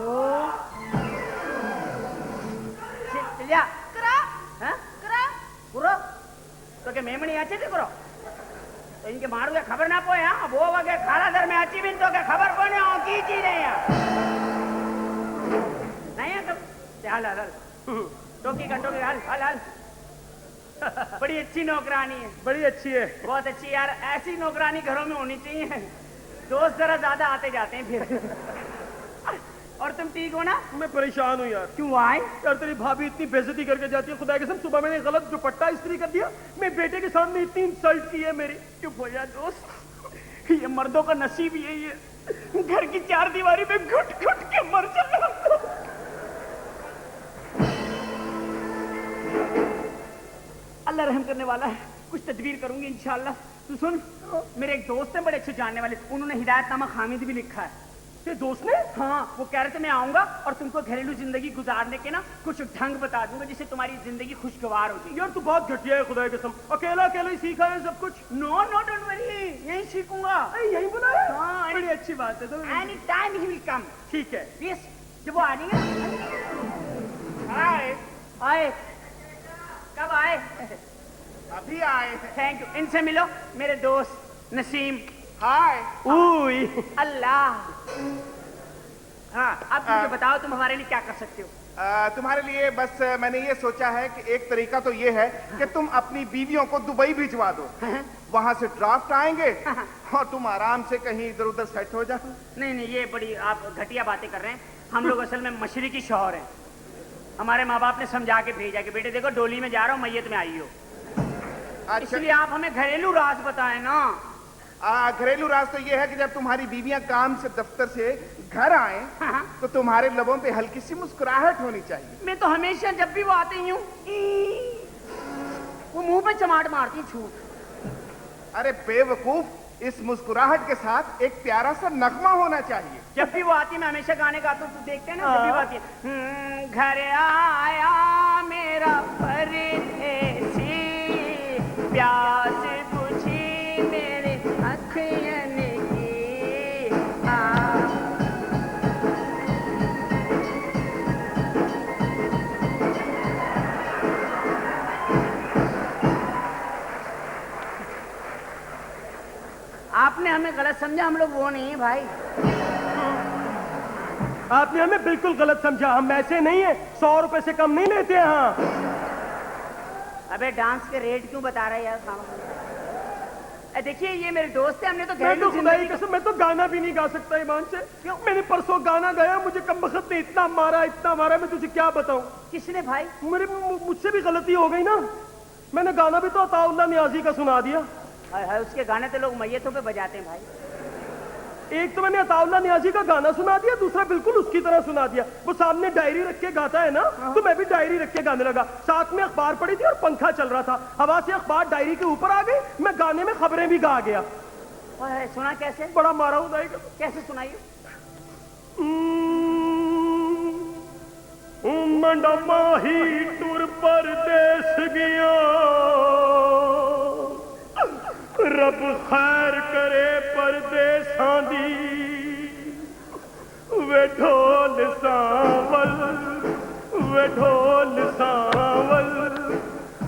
चल जा। करा हाँ? करा करो तो क्या मेमणी आचे थे करो तो इनके मारू के खबर ना पोए। हाँ, वो वगे खाला दर में आची बिन तो क्या खबर कोने हो की चीज नहीं है। नहीं है तो हाल हाल टोकी का टोकी, हल हल हल। बड़ी अच्छी नौकरानी है, बड़ी अच्छी है। बहुत अच्छी यार, ऐसी नौकरानी घरों में होनी चाहिए। दोस्त जरा ज्यादा आते जाते हैं फिर। और तुम ठीक हो ना? मैं परेशान हूँ यार। क्यों आए? यार तेरी भाभी इतनी बेइज्जती करके जाती है, खुदा की कसम सुबह मैंने गलत दुपट्टा इस्त्री कर दिया, मेरे बेटे के सामने इतनी इंसल्ट की है मेरी। चुप हो जा दोस्त, ये मर्दों का नसीब यही है, घर की चार दीवारी में घुट घुट के मर जाना। अल्लाह रहम करने वाला है, कुछ तदबीर करूंगी इंशाल्लाह। तू सुन, मेरे एक दोस्त हैं बड़े अच्छे जानने वाले, उन्होंने हिदायतनामा हामिद भी लिखा है। तेरे दोस्त ने? हाँ, वो कह रहे थे मैं आऊंगा और तुमको घरेलू जिंदगी गुजारने के ना कुछ ढंग बता दूंगा जिससे तुम्हारी जिंदगी खुशगवार हो जाएगी। यार तू बहुत घटिया है खुदा की कसम, अकेला अकेला ही सीखा है सब कुछ। नो नो डोंट वरी, यही सीखूंगा। यही बुलाया? हाँ, बड़ी अच्छी बात है। तो any time he will come. ठीक है। यस, जब वो आ जाएंगे। आए आए, कब आए? अभी आए। Thank you. इनसे मिलो, मेरे दोस्त नसीम। हाय। उई। अल्लाह। हाँ, अब मुझे बताओ तुम हमारे लिए क्या कर सकते हो? तुम्हारे लिए बस मैंने ये सोचा है कि एक तरीका तो ये है कि तुम अपनी बीवियों को दुबई भिजवा दो, वहां से ड्राफ्ट आएंगे और तुम आराम से कहीं इधर उधर सेट हो जाओ। नहीं नहीं, ये बड़ी आप घटिया बातें कर रहे हैं। हम लोग असल में मशरिकी शौहर हैं। हमारे माँ बाप ने समझा के भेजा कि बेटे देखो डोली में जा रहा हूँ, मैयत में आई हो। इसलिए आप हमें घरेलू राज बताएं ना। घरेलू राज तो ये है कि जब तुम्हारी बीवियां काम से दफ्तर से घर आए तो तुम्हारे लबों पे हल्की सी मुस्कुराहट होनी चाहिए। मैं तो हमेशा जब भी वो आते ही हूँ वो मुंह पे चमाट मारती छूट। अरे बेवकूफ, इस मुस्कुराहट के साथ एक प्यारा सा नगमा होना चाहिए। जब भी वो आती है मैं हमेशा गाने गाता हूँ, तू देखते हैं ना जब भी वो आती है। घर आया मेरा परदेसी, प्यास बुझी मेरे अखियन की। आपने हमें गलत समझा, हम लोग वो नहीं है भाई। आपने हमें बिल्कुल गलत समझा, हम ऐसे नहीं है, 100 रुपए से कम नहीं लेते हैं। हाँ। अबे डांस के रेट क्यों बता रहे यार? देखिए ये मेरे दोस्त है, हमने तो मैं तो घरेलू खुदा की जिंदगी कसम, मैं तो गाना भी नहीं गा सकता ईमान से। क्यों? मैंने परसों गाना गाया, मुझे कम वक्त ने इतना मारा, मैं तुझे क्या बताऊं। किसने भाई? मुझसे भी गलती हो गई ना। मैंने गाना भी तो अताउल्लाह नियाजी का सुना दिया। हाय, उसके गाने तो लोग मैयतों पे बजाते हैं भाई। एक तो मैंने अताउल्लाह नियाजी का गाना सुना दिया, दूसरा बिल्कुल उसकी तरह सुना दिया। वो सामने डायरी रख के गाता है ना, तो मैं भी डायरी रख के गाने लगा। साथ में अखबार पड़ी थी और पंखा चल रहा था, हवा से अखबार डायरी के ऊपर आ गई, मैं गाने में खबरें भी गा गया। सुना कैसे? बड़ा मारा हूं दाई का। कैसे सुनाइए? मंडा माही टुर परदेस गया, रब खैर करे परदेसां दी। वे ढोल सावल, वे ढोल सावल,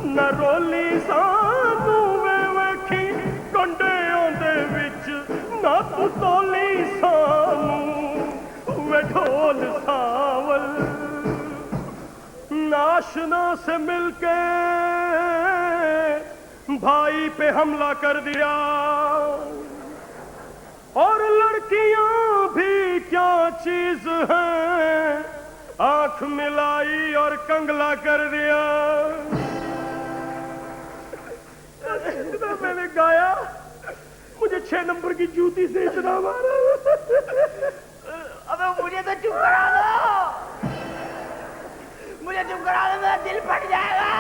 न रोली सानू वे वेखी कंडियां दे विच, ना तू तोली सानू वे ढोल सावल। नाशना से मिलके भाई पे हमला कर दिया, और लड़कियां भी क्या चीज है, आंख मिलाई और कंगला कर दिया। इतना मैंने गाया, मुझे 6 नंबर की जूती से इतना मारा। अबे मुझे तो चुप करा दो, मुझे चुप करा दो, मेरा दिल फट जाएगा।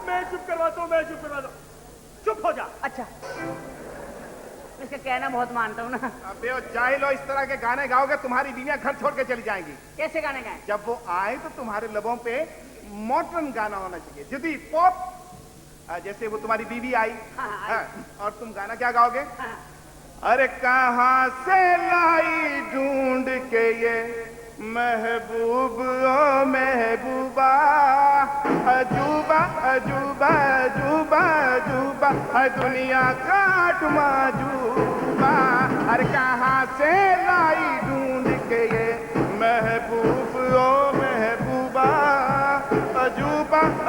मैं चुप करवाता हूँ, मैं चुप करवाता हूँ। चुप हो जा। अच्छा, इसका कहना बहुत मानता हूँ ना। अबे ओ जाहिलो, इस तरह के गाने गाओगे तुम्हारी बीवियां घर छोड़ के चली जाएंगी। कैसे गाने गाएं? जब वो आए तो तुम्हारे लबों पे मॉडर्न गाना होना चाहिए, जदी पॉप। जैसे वो तुम्हारी बीवी आई, हाँ, और तुम गाना क्या गाओगे? अरे कहाँ से लाई ढूंढ के ये महबूब ओ महबूबा, अजूबा अजूबा अजूबा अजूबा, दुनिया का माजूबा। अरे कहाँ से लाई ढूंढ के ये महबूब ओ महबूबा,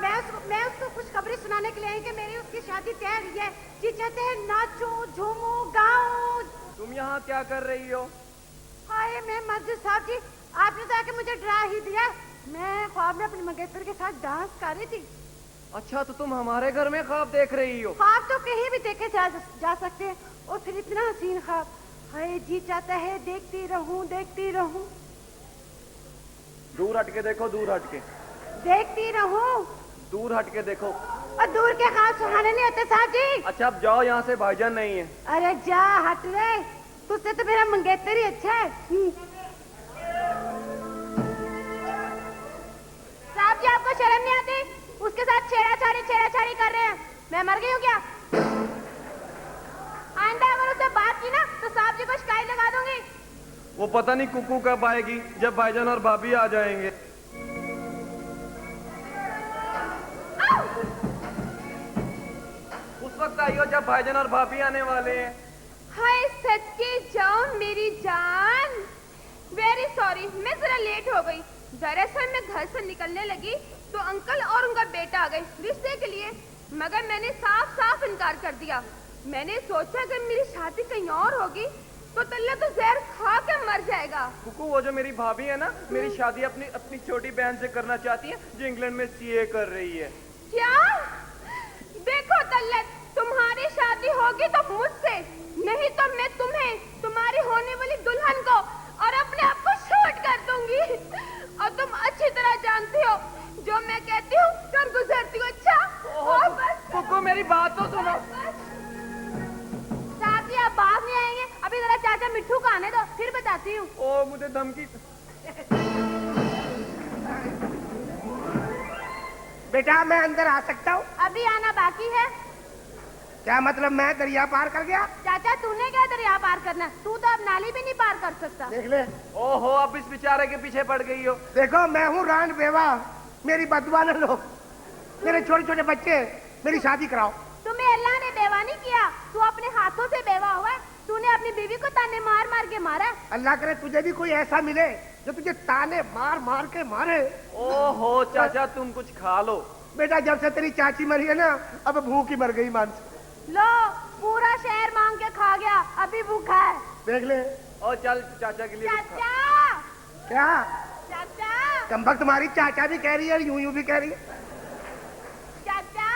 मैं उसको खुशखबरी सुनाने के लिए आई कि मेरी उसकी शादी तय हुई है। जी चाहते हैं नाचो झूमो गाओ। तुम यहाँ क्या कर रही हो? हाय मैं मस्जिद साहब जी, आपने तो आके मुझे डरा ही दिया। मैं ख्वाब में अपनी मंगेतर के साथ डांस कर रही थी। अच्छा, तो तुम हमारे घर में ख्वाब देख रही हो? ख्वाब तो कहीं भी देखे जा सकते हैं, और फिर इतना हसीन ख्वाब। हाय जी चाहता है देखती रहूं देखती रहूं। दूर हट के देखो, दूर हट के। देखती रहूं। दूर हट के देखो। और दूर के ख्वाब सुहाने नहीं होते साहब जी। अच्छा, अब जाओ यहाँ से, भाईजान नहीं है। अरे जा हट रे, तुझसे तो मेरा मंगेतर ही अच्छा है। साहब जी आपको शर्म नहीं आती? उसके साथ छेड़ाछाड़ी कर रहे हैं। मैं मर गई हूँ क्या? आइंदा अगर उससे बात की ना तो साहब जी को शिकायत लगा दूंगी। वो पता नहीं कुकू कब आएगी, जब भाईजान और भाभी आ जाएंगे। उस वक्त आइयो जब भाईजान और भाभी आने वाले हैं। हाय सच के जाओ मेरी जान। वेरी सॉरी, मैं जरा लेट हो गई। दरअसल मैं घर से निकलने लगी तो अंकल और उनका बेटा आ गए रिश्ते के लिए, मगर मैंने साफ साफ इनकार कर दिया। मैंने सोचा अगर मेरी शादी कहीं और होगी तो तल्ला तो जहर खा के मर जाएगा। कुकू, वो जो मेरी भाभी है ना, मेरी शादी अपनी छोटी बहन से करना चाहती है जो इंग्लैंड में सीए कर रही है। क्या? देखो तल्लत, तुम्हारी शादी होगी तो मुझसे, नहीं तो मैं तुम्हें, तुम्हारी होने वाली दुल्हन को और अपने आप को शूट कर दूंगी। और तुम अच्छी तरह जानती हो जो मैं कहती हूँ कर गुजरती हूँ। अच्छा कुकू, मेरी बात तो सुनो। साहब जी आप बाहर नहीं आएंगे? अभी जरा चाचा मिट्ठू को आने दो, फिर बताती हूँ। ओ, मुझे धमकी। बेटा मैं अंदर आ सकता हूँ? अभी आना बाकी है। क्या मतलब मैं दरिया पार कर गया? चाचा तूने क्या दरिया पार करना? तू तो अब नाली भी नहीं पार कर सकता। देख ले। ओहो, अब इस बेचारे के पीछे पड़ गई हो। देखो मैं हूँ रान बेवा, मेरी बदुआ न लो। मेरे छोटे छोटे बच्चे, मेरी शादी कराओ। तुम्हें अल्लाह ने बेवा नहीं किया, तू अपने हाथों से बेवा हुआ है। तूने अपनी बीवी को ताने मार मार के मारा। अल्लाह करे तुझे भी कोई ऐसा मिले जो तुझे ताने मार मार के मारे। ओहो चाचा, तुम कुछ खा लो। बेटा जब से तेरी चाची मरी है ना, अब भूख ही मर गई मानस। लो पूरा शहर मांग के खा गया, अभी भूखा है। देख ले। और चल चाचा के लिए कुछ खा। चाचा क्या चाचा कमबख्त तुम्हारी चाचा भी कह रही है, यूं यूं भी कह रही है। चाचा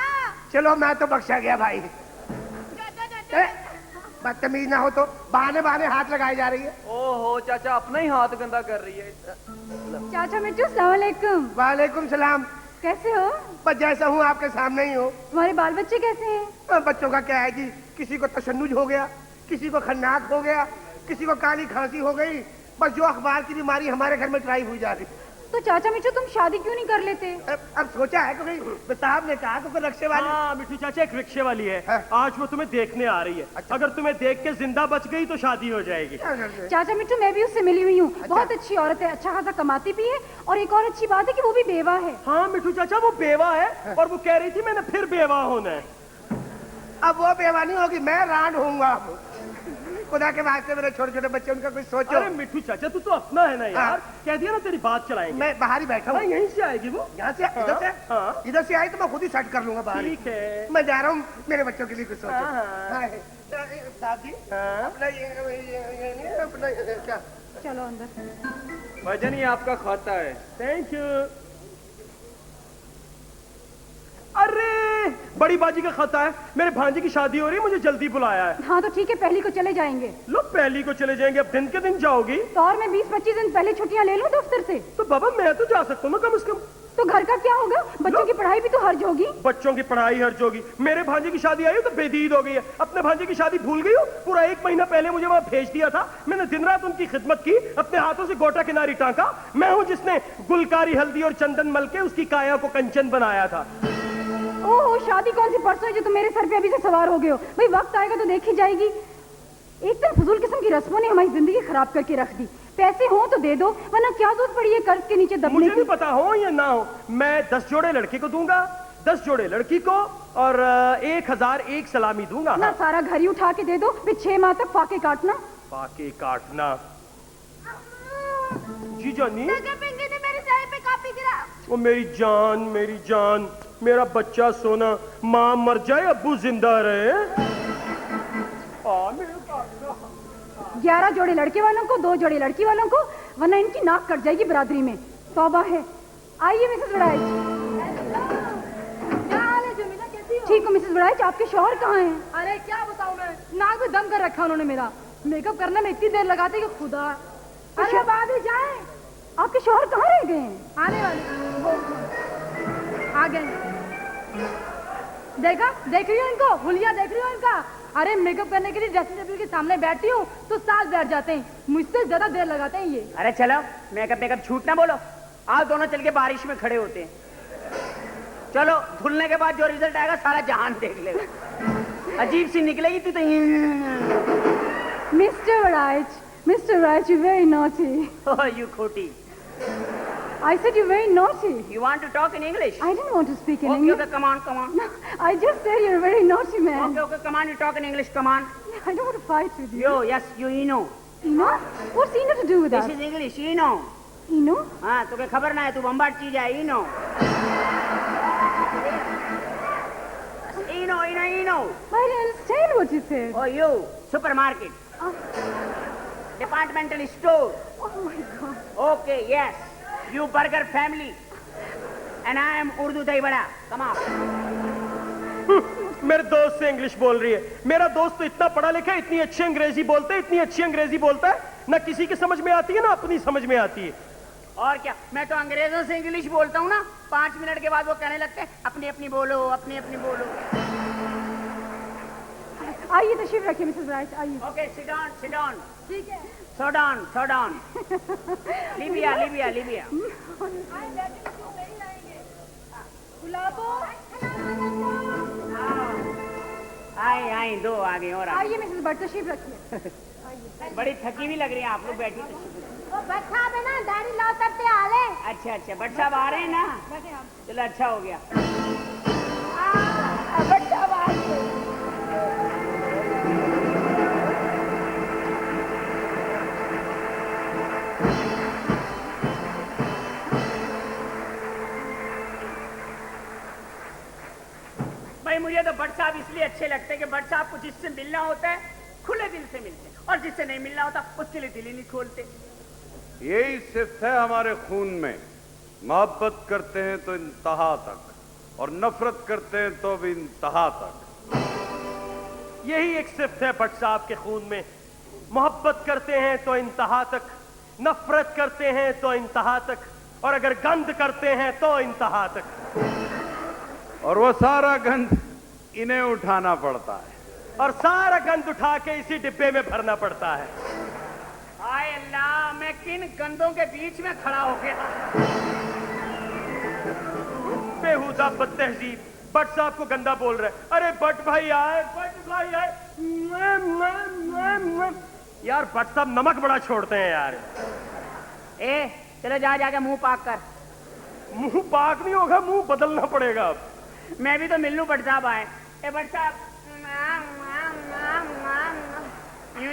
चलो मैं तो बख्शा गया भाई। चाचा बदतमीज ना हो तो बहाने बहाने हाथ लगाए जा रही है। ओहो चाचा, अपना ही हाथ गंदा कर रही है। चाचा मिट्टू सलाम अलैकुम। वालेकुम सलाम। कैसे हो? बस जैसा हूँ आपके सामने ही हो। तुम्हारे बाल बच्चे कैसे हैं? बच्चों का क्या है जी, किसी को तशन्नुज हो गया, किसी को खन्नाक हो गया, किसी को काली खांसी हो गई। बस जो अखबार की बीमारी हमारे घर में ट्राई हुई जा रही। तो चाचा मिट्टू तुम शादी क्यों नहीं कर लेते? अब सोचा है क्योंकि साहब ने कहा कि रक्षे वाली। हाँ मिट्टू चाचा, एक रिक्शे वाली है, हाँ। आज वो तुम्हें देखने आ रही है। अच्छा। अगर तुम्हें देख के जिंदा बच गई तो शादी हो जाएगी। चाचा मिट्टू मैं भी उससे मिली हुई हूँ, बहुत अच्छी औरत है, अच्छा खासा कमाती भी है, और एक और अच्छी बात है कि वो भी बेवा है। हाँ मिट्टू चाचा, वो बेवा है और वो कह रही थी मैंने फिर बेवा होना है। अब वो बेवानी होगी, मैं रांड होऊंगा। अब खुदा के वास्ते मेरे छोटे छोटे बच्चे, उनका कुछ सोचो। अरे मिट्टू चाचा तू तो अपना है ना यार, हाँ। कह दिया ना तेरी बात चलाएंगे। मैं बाहर ही बैठा हूँ। हाँ, यहीं से आएगी वो। यहाँ से इधर से हाँ। इधर से आई तो मैं खुद ही सेट कर लूंगा बाहर ही। ठीक है। मैं जा रहा हूँ, मेरे बच्चों के लिए कुछ सोचो। हाँ। हाँ। साहब जी हाँ। अपना ये अपना क्या। चलो अंदर। भाईजान ये आपका खाता है। Thank you. अरे बड़ी बाजी का खता है, मेरे भांजे की शादी हो रही है, मुझे जल्दी बुलाया है। हाँ तो ठीक है, पहली को चले जाएंगे। लो पहली को चले जाएंगे, अब दिन के दिन जाओगी तो और मैं 20-25 दिन पहले छुट्टियाँ ले लूँ दफ्तर से। तो बाबा मैं तो जा सकता हूँ ना कम से कम। तो घर का क्या होगा? बच्चों की पढ़ाई भी तो हर्ज होगी। बच्चों की पढ़ाई हर्ज होगी। मेरे भांजे की शादी आई हो तो बेदीद हो गई है। अपने भांजे की शादी भूल गई हो? पूरा 1 महीना पहले मुझे वहां भेज दिया था, मैंने दिन रात उनकी खिदमत की, अपने हाथों से गोटा किनारी टांका। मैं हूं जिसने गुलकारी हल्दी और चंदन मल के उसकी काया को कंचन बनाया था। ओह शादी कौन सी परसों है जो तुम मेरे सर पे अभी से सवार हो गए हो? भाई वक्त आएगा तो देखी जाएगी। एक दिन फजूल किस्म की रस्मों ने हमारी जिंदगी खराब करके रख दी। पैसे हो तो दे दो, वरना क्या जरूरत पड़ी है कर्ज के नीचे दबने मुझे की? नहीं पता हो या ना हो, मैं 10 जोड़े लड़के को दूंगा, 10 जोड़े लड़की को, और 1001 सलामी दूंगा। ना सारा घर ही उठा के दे दो, फिर 6 माह तक फाके काटना। फाके काटना? जी जानी, ने मेरे सर पे कापी गिरा। वो मेरी जान, मेरी जान। मेरा बच्चा सोना, माँ मर जाए अब्बू जिंदा रहे। 11 जोड़े लड़के वालों को, 2 जोड़े लड़की वालों को, वरना इनकी नाक कट जाएगी बरादरी में। तौबा है। आइए मिसेस बड़ाइच। क्या हाल है जमीला, कैसी हो? ठीक हो मिसेस बड़ाइच, आपके शौहर कहाँ हैं? अरे क्या बताऊं मैं, नाक में दम कर रखा उन्होंने मेरा। मेकअप करने में इतनी देर लगाते कि खुदा। अरे भाभी जाए, आपके शौहर कहाँ रह गए हैं? आने वाले वो आ गए। देखा, देख रही हो इनको, हुलिया देख रही हो इनका। अरे मेकअप करने के लिए ड्रेसिंग टेबल के सामने बैठती हूँ तो साथ बैठ जाते हैं, मुझसे ज्यादा देर लगाते हैं ये। अरे चलो, मेकअप छूट ना बोलो। आज दोनों चल के बारिश में खड़े होते हैं। चलो, धुलने के बाद जो रिजल्ट आएगा सारा जहान देख लेगा। अजीब सी निकलेगी तू तो। Mr. Raj, you're very naughty. Oh, you खोटी। I said you're very naughty. You want to talk in English? I didn't want to speak in Okay, English. okay, come on, come on. No, I just said you're a very naughty man. Okay, okay, come on, you talk in English, come on. I don't want to fight with you. Yo, yes, you Eno. Eno? What's Eno to do with This that? is English, Eno. Eno? हाँ, तुझे खबर ना है, तू बम्बाट चीज है, Eno. Eno. I didn't understand what you said. Oh, you, supermarket. Departmental store. Oh my God. Okay, yes. You burger family. And I am Urdu dahi bada. Come on. मेरे दोस्त से इंग्लिश बोल रही है। मेरा दोस्त तो इतना पढ़ा लिखा है, इतनी अच्छी अंग्रेजी बोलता है, इतनी अच्छी अंग्रेजी बोलता है, ना किसी की समझ में आती है ना अपनी समझ में आती है। और क्या, मैं तो अंग्रेजों से इंग्लिश बोलता हूँ ना, 5 मिनट के बाद वो कहने लगते हैं अपनी अपनी बोलो, अपनी अपनी बोलो। आइए तशरीफ रखिए मिसेस राइट, आइए। Okay, sit down, sit down. ठीक है। So down, so down. Libya. गुलाबो। आई, 2 आ गए और आइए मिसेस भट्ट, तशरीफ रखिए। बड़ी थकी भी लग रही है आप लोग, बैठी। वो बट साहब है ना, दाढ़ी लो करते आले। अच्छा, बट साहब आ रहे हैं ना, चलो अच्छा हो गया। बट साहब आ गए। भाई मुझे तो भट्ट साहब इसलिए अच्छे लगते हैं कि भट्ट साहब को जिससे मिलना होता है खुले दिल से मिलते हैं, और जिससे नहीं मिलना होता उसके लिए दिल ही नहीं खोलते। यही सिर्फ है हमारे खून में। मोहब्बत करते हैं तो इंतहा तक, और नफरत करते हैं तो भी इंतहा तक। यही एक सिफ्त है भट्ट साहब के खून में। मोहब्बत करते हैं तो इंतहा तक, नफरत करते हैं तो इंतहा तक, और अगर गंद करते हैं तो इंतहा तक। और वो सारा गंद इन्हें उठाना पड़ता है, और सारा गंद उठा के इसी डिब्बे में भरना पड़ता है। हाय अल्लाह, मैं किन गंदों के बीच में खड़ा हो गया। बेहुदा बदतहजीब, भट्ट साहब को गंदा बोल रहे। अरे भट्ट भाई आए, भट्ट भाई आए। यार भट्ट साहब नमक बड़ा छोड़ते हैं यार। चलो जाके मुंह पाक कर। मुंह पाक नहीं होगा, मुंह बदलना पड़ेगा अब। मैं भी तो मिल लूं भट्ट साहब आए। भट्ट साहब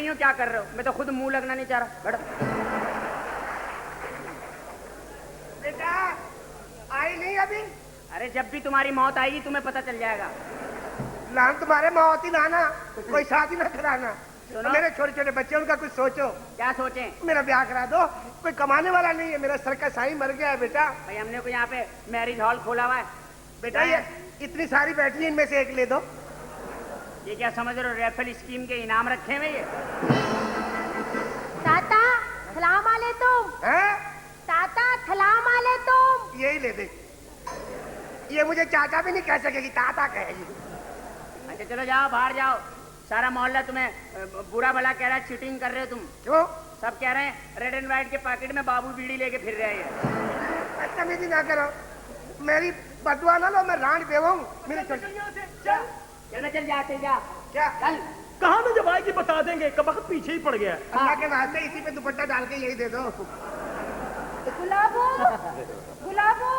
यूं क्या कर रहे हो? मैं तो खुद मुंह लगना नहीं चाह रहा। बैठो। बेटा आई नहीं अभी? अरे जब भी तुम्हारी मौत आएगी तुम्हें पता चल जाएगा। लान तुम्हारे मौत ही लाना, कोई शादी ना कराना। मेरे छोटे छोटे बच्चे, उनका कुछ सोचो। क्या सोचें? मेरा ब्याह करा दो। कोई कमाने वाला नहीं है, मेरा सर का साई मर गया है बेटा। भाई हमने को यहाँ पे मैरिज हॉल खोला हुआ है। बेटा ये इतनी सारी बैठी है, इनमें से एक ले दो। ये क्या समझ रहे हो, रेफल स्कीम के इनाम रखे हुए ये? ताता सलाम आले तुम। ताता सलाम आले तुम। यही ले दे। ये मुझे चाचा भी नहीं कह सकेगी, ताता कहेगी। अच्छा चलो जाओ, बाहर जाओ। सारा मोहल्ला तुम्हें बुरा भला कह रहा है, चीटिंग कर रहे हो तुम। क्यों? सब कह रहे हैं रेड एंड व्हाइट के पैकेट में बाबू बीड़ी लेके फिर रहे हैं। बदतमीजी ना करो, मेरी बदुआ ना लो, मैं रांड देवा हूँ। मेरे चल जा। क्या चल। कहा ना जब आएगी बता देंगे, कब वक्त पीछे ही पड़ गया। अल्लाह के वास्ते इसी पे दुपट्टा डाल के यही दे दो। गुलाबो, गुलाबो,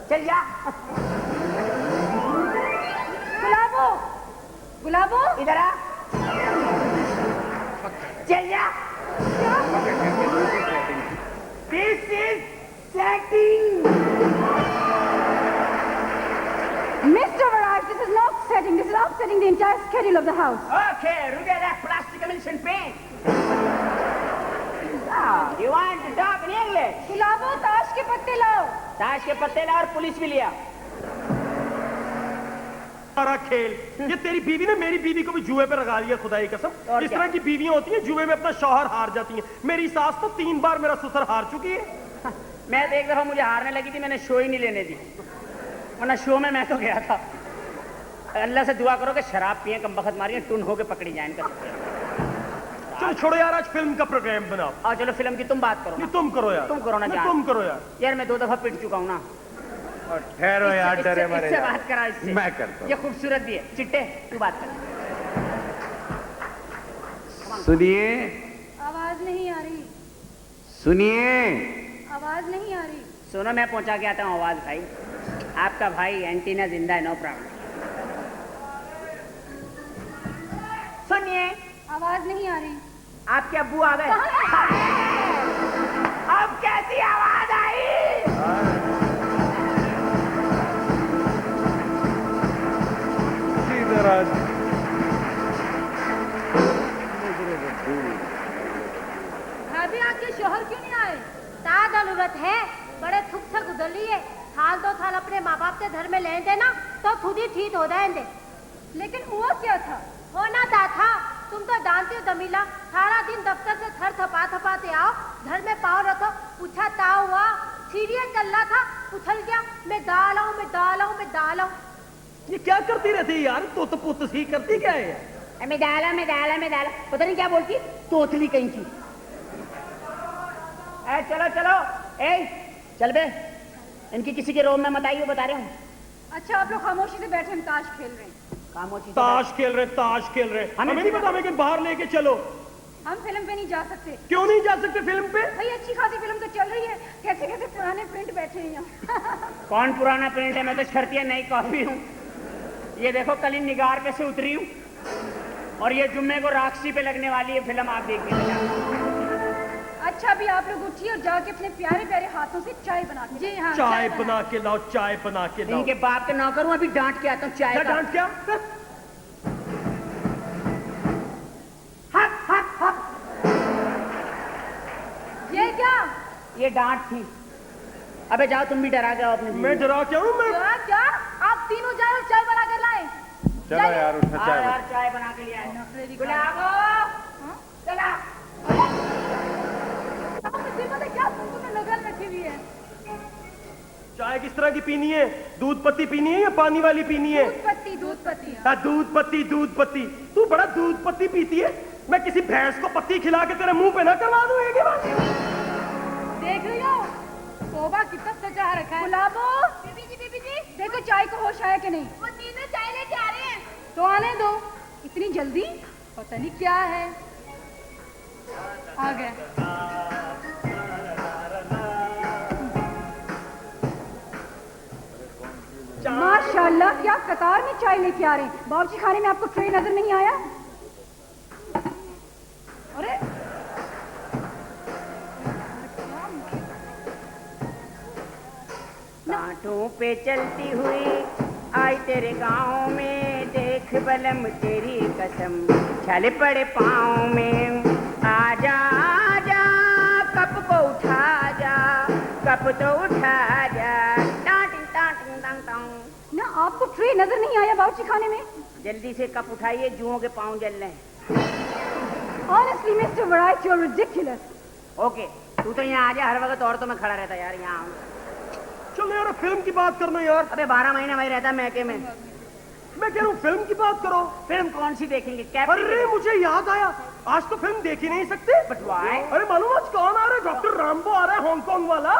चल जा। गुलाबो, गुलाबो, इधर आ। चल जा। This is setting. Mr. Varaj, this is not setting. This is upsetting the entire schedule of the house. Okay, look at that plastic emulsion paint. Now, you want to talk in English? गुलाबो ताश के पत्ते लाओ. ताश के पत्ते ला और पुलिस भी लिया. सारा खेल ये तेरी बीवी ने मेरी बीवी को भी जुए पे लगा दिया, खुदा की कसम। और इस क्या? तरह की बीवियां होती हैं जुए में अपना शौहर हार जाती हैं। मेरी सास तो 3 बार मेरा ससुर हार चुकी है। मैं तो एक दफा मुझे हारने लगी थी, मैंने शो ही नहीं लेने दी, वरना शो में मैं तो गया था। अल्लाह से दुआ करो कि शराब पिए, कम बखत मारिए, टुन होके पकड़ी जाए इनका। चलो छोड़ो यार, आज फिल्म का प्रोग्राम बनाओ। और चलो फिल्म की तुम बात करो नहीं ना। तुम करो यार, तुम करो ना नहीं, जान। तुम करो यार। यार मैं 2 दफा पिट चुका हूँ ना। ठहरो यार, डरे मरे इससे यार। बात करा, इससे मैं करता हूँ। ये खूबसूरत भी है। चिट्टे तू बात कर। सुनिए, आवाज नहीं आ रही. सुनिए। आवाज नहीं आ रही. सुनो मैं पहुंचा के आता हूँ आवाज भाई। आपका भाई एंटीना जिंदा है, नो प्रॉब्लम। सुनिए, आवाज नहीं आ रही. आपके अब्बू आ गए। अब कैसी आवाज आई? इधर आ। भाभी आपके शोहर क्यों नहीं आए? ता जरूरत है, बड़े थुक थक उधली है। थाल 2 थाल अपने माँ बाप के घर में ले देना तो खुद ही ठीक हो जाएंगे। लेकिन हुआ क्या था? होना था तुम तो जानती हो दमीला, सारा दिन दफ्तर से थर थपा थपाते आओ, घर में पाँव रखो, पूछा ता हुआ, सीरियल चल रहा था, उछल गया, मैं दाल आऊं, मैं दाल आऊं, मैं दाल आऊं। ये क्या करती रहती है यार, तो पुत सी करती क्या है? मैं डाला, मैं डाला, मैं डाला, पता नहीं क्या बोलती, तोतली कहीं की। चलो चलो, चल बे, इनकी किसी के रूम में मत आइए, बता रहे हूँ। अच्छा आप लोग खामोशी से बैठे, हम ताश खेल रहे हैं. खामोशी से ताश खेल रहे, ताश खेल रहे। हमें नहीं पता, हमें बाहर लेके चलो। हम फिल्म पे नहीं जा सकते. क्यों नहीं जा सकते फिल्म पे? भाई अच्छी खासी फिल्म तो चल रही है. कैसे कैसे पुराने प्रिंट बैठे हैं यहाँ. कौन पुराना प्रिंट है? मैं तो शर्तिया नई कॉपी हूँ। ये देखो कल इन निगार पे से उतरी हूँ, और ये जुम्मे को राक्षसी पे लगने वाली है फिल्म, आप देखने जाओ। अच्छा अभी आप लोग उठिए और जाके अपने प्यारे प्यारे हाथों से चाय बना के. जी हाँ, चाय बना के लाओ, चाय बना के लाओ। इनके बाप के नौकर हूँ, अभी डांट के आता हूँ चाय क्या का। डांट क्या? ये क्या? ये डांट थी। अबे जाओ, तुम भी डरा गए अपने। मैं डरा क्या हूँ? मैं क्या क्या? आप तीनों जाओ और चाय बना कर लाए। चलो यार, उठा हाँ चाय। यार, चाय बना के लिया है। गुलाबो, चला। क्या तुमने लगन रखी हुई है? चाय किस तरह की पीनी है? दूध पत्ती पीनी है या पानी वाली पीनी है? दूध पत्ती, दूध पत्ती. हाँ, दूध पत्ती, दूध पत्ती। तू बड़ा दूध पत्ती पीती है। मैं किसी भैंस को पत्ती खिला के तेरे मुंह पे ना करवा दूं एक ही बार। देख रही हो तोबा कितना सजा रखा है. गुलाबो, बीबी जी, देखो चाय को होश आया कि नहीं. वो तीनों चाय लेके आ रहे हैं। तो आने दो, इतनी जल्दी पता नहीं क्या है. आ गया. माशाल्लाह क्या कतार में चाय लेके आ रहे हैं. बावर्ची खाने में आपको ट्रे नजर नहीं आया? अरे कांटों पे चलती हुई आई तेरे गांव में, देख बलम तेरी कसम छल पड़े पाँव में। आजा आजा कप को उठा जा, कप तो उठा जा। टाटिंग टाटिंग टांग टांग। ना आपको ट्रे नजर नहीं आया बावर्ची खाने में? जल्दी से कप उठाइए, जुओं के पाँव जल रहे हैं। Honestly, Mr. Wright, you're ridiculous. Okay, तू तो यहाँ आ जा, हर वक्त औरतों में खड़ा रहता यार यहाँ। चलो यार, फिल्म की बात करना यार। अबे 12 महीने वही रहता मैके में। मैं कह रहा हूँ फिल्म की बात करो। फिल्म कौन सी देखेंगे? अरे मुझे याद आया, आज तो फिल्म देख ही नहीं सकते। But why? अरे मालूम आज कौन आ रहा है? डॉक्टर रामबो आ रहा है, हांगकांग वाला।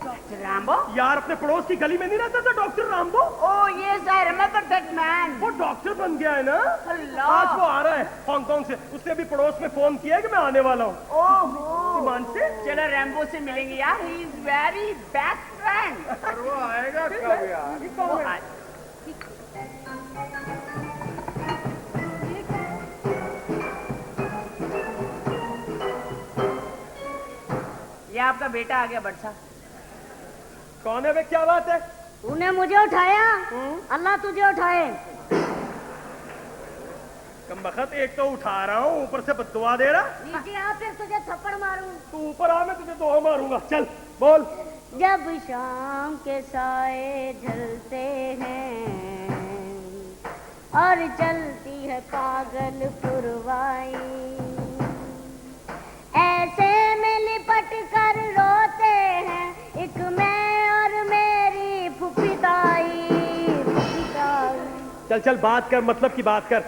रामबो? यार अपने पड़ोस की गली में नहीं रहता था doctor Rambo? Oh yes, I remember that man. वो डॉक्टर बन गया है ना। अल्लाह। आज वो आ रहा है हांगकांग से। उसने अभी पड़ोस में फोन किया है कि मैं आने वाला हूँ। ओहो। ईमान से। चलो रैम्बो से मिलेंगे यार, he is very best friend. और वो आएगा कब यार? वो आ- ये आपका बेटा आ गया बटसा। कौन है वे? क्या बात है? तूने मुझे उठाया, अल्लाह तुझे उठाए। कमबख्त, एक तो उठा रहा हूँ, ऊपर से बद्दुआ दे रहा। नीचे आ, फिर तुझे थप्पड़ मारूं। तू ऊपर आ, मैं तुझे दो मारूंगा। चल बोल। जब शाम के साए ढलते हैं और चलती है पागल पुरवाई, ऐसे में लिपट कर रोते हैं एक मैं और मेरी फुफिताई। चल चल बात कर, मतलब की बात कर।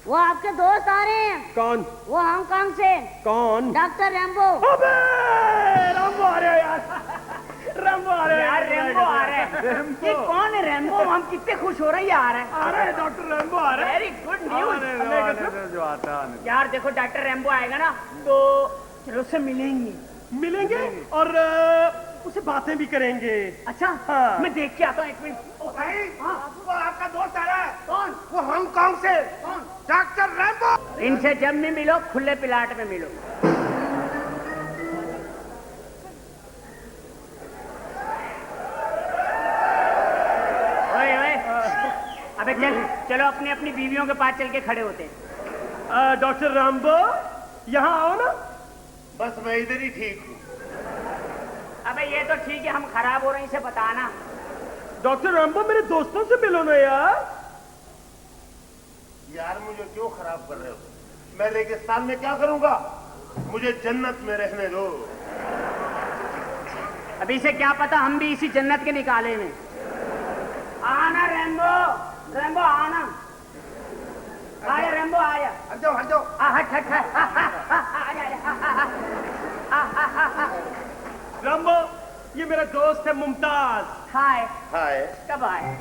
वो आपके दोस्त आ रहे हैं। कौन? वो हांगकांग से। कौन? Doctor Rambo. अबे रैम्बो आ रहे हैं यार, रैम्बो आ रहे हैं यार, रैम्बो आ रहे हैं। ये कौन है रैम्बो? हम कितने खुश हो रहे हैं, ये आ रहे हैं। आ रहे हैं, डॉक्टर रैम्बो आ रहे हैं। Very good news. जो आता है यार देखो, डॉक्टर रैम्बो आएगा ना तो चलो उससे मिलेंगे। मिलेंगे और उसे बातें भी करेंगे। अच्छा, हाँ। मैं देख के आता हूँ, 1 मिनट। ओ भाई, वो आपका दोस्त आ रहा है। कौन? वो हांगकांग से। Doctor Rambo. इनसे जब भी मिलो खुले प्लाट में मिलो। ओए ओए, अबे चल, चलो अपनी अपनी बीवियों के पास चल के खड़े होते हैं। डॉक्टर रैम्बो, यहाँ आओ ना। बस मैं इधर ही ठीक हूँ। अबे ये तो ठीक है, हम खराब हो रहे हैं, इसे बताना। डॉक्टर रैम्बो, मेरे दोस्तों से मिलो ना यार। यार मुझे क्यों खराब कर रहे हो? मैं रेगिस्तान में क्या करूंगा? मुझे जन्नत में रहने दो। अभी से क्या पता हम भी इसी जन्नत के निकाले में। आना रैम्बो, रैम्बो आना। आया रैम्बो, आया। हट जाओ, हट जाओ। हट हट हट। रैम्बो, ये मेरा दोस्त है मुमताज। हाय। हाय। कब आए?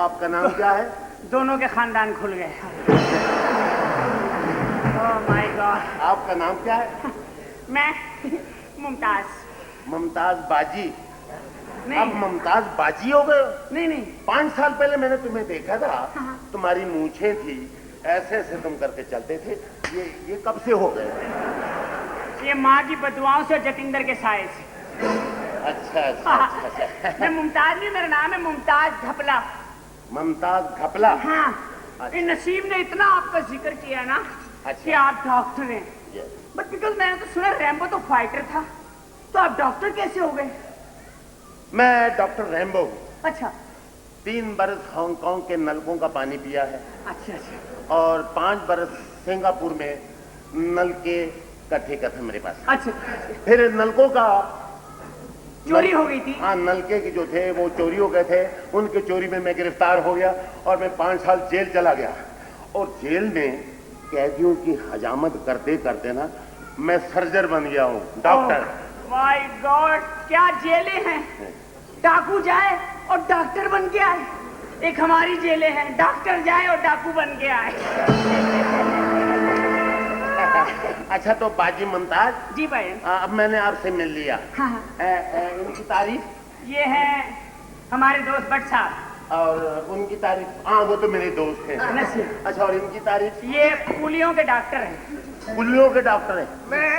आपका नाम क्या है? दोनों के खानदान खुल गए। Oh my God. आपका नाम क्या है? मैं मुमताज। ममताज बाजी। नहीं अब ममताज बाजी हो गए? नहीं नहीं। 5 साल पहले मैंने तुम्हें देखा था, तुम्हारी मूछें थी, ऐसे ऐसे तुम करके चलते थे। ये कब से हो गए? ये माँ की बदुआओं से, जतिंदर के साए से। अच्छा अच्छा अच्छा, अच्छा। मैं मुमताज नहीं, मेरा नाम है मुमताज घपला। ममताज घपला। हाँ। ये नसीब ने इतना आपका जिक्र किया ना अच्छा। कि आप डॉक्टर हैं। बट बिकॉज मैंने तो सुना रैम्बो तो फाइटर था, तो आप डॉक्टर कैसे हो गए? मैं डॉक्टर रैम्बो हूँ। अच्छा 3 बरस हांगकांग के नलकों का पानी पिया है अच्छा अच्छा और 5 बरस सिंगापुर में नल के का ठेका था मेरे पास। अच्छा। फिर नलकों का चोरी हो गई थी। हाँ, नलके के जो थे वो चोरी हो गए थे। उनके चोरी में मैं गिरफ्तार हो गया और मैं 5 साल जेल चला गया। और जेल में कैदियों की हजामत करते करते ना मैं सर्जर बन गया हूँ, डॉक्टर। माय गॉड, क्या जेलें हैं। डाकू जाए और डॉक्टर बन के आए। एक हमारी जेलें हैं, डॉक्टर जाए और डाकू बन के आए। अच्छा तो बाजी मुमताज जी भाई। अब मैंने आपसे मिल लिया। हाँ हाँ। इनकी तारीफ? ये है हमारे दोस्त भट्ट साहब। और उनकी तारीफ? हाँ वो तो मेरे दोस्त हैं। नसीब। अच्छा और इनकी तारीफ? ये पुलियों के डॉक्टर हैं। पुलियों के डॉक्टर हैं? मैं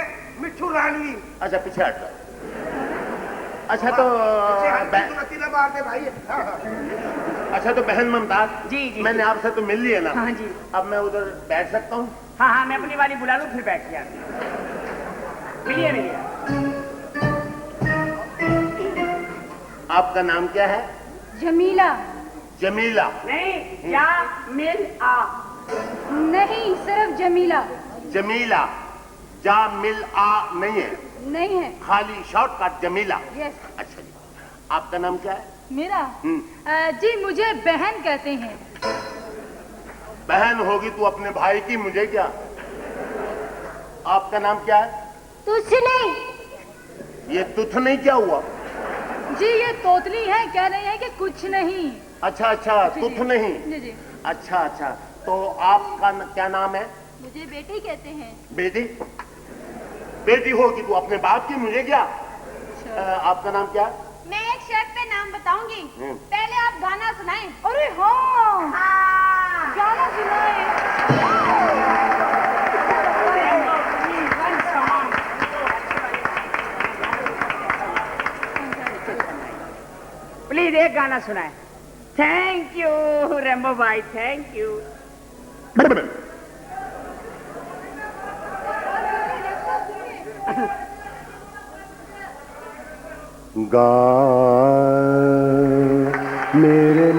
मिट्ठू रानवी। अच्छा पीछे हट जाओ। अच्छा तो नतीला मार दे भाई। हाँ, हाँ। अच्छा तो बहन मुमताज जी जी। मैंने आपसे तो मिल लिया ना। हाँ जी। अब मैं उधर बैठ सकता हूँ? हाँ हाँ, मैं अपनी वाली बुला लूँ फिर बैठ गया। मिलिए मिलिए। आपका नाम क्या है? जमीला। जमीला? नहीं, क्या मिल आ? नहीं, सिर्फ जमीला। जमीला? जा मिल आ नहीं है? नहीं है। खाली शॉर्टकट जमीला? यस। अच्छा जी। आपका नाम क्या है? मेरा जी मुझे बहन कहते हैं। बहन होगी तू अपने भाई की, मुझे क्या। आपका नाम क्या है? तुझसे नहीं। ये तुथ नहीं क्या हुआ? जी ये तोतली है, कह रहे हैं कि कुछ नहीं। अच्छा अच्छा, तुथ नहीं। जी जी। अच्छा अच्छा, तो आपका क्या नाम है? मुझे बेटी कहते हैं। बेटी? बेटी होगी तू अपने बाप की, मुझे क्या। आपका नाम क्या है? मैं एक शर्त पे नाम बताऊंगी, पहले आप गाना सुनाएं। अरे हाँ, गाना सुनाए। प्लीज एक गाना सुनाए। थैंक यू रेम्बो भाई, थैंक यू। गा मेरे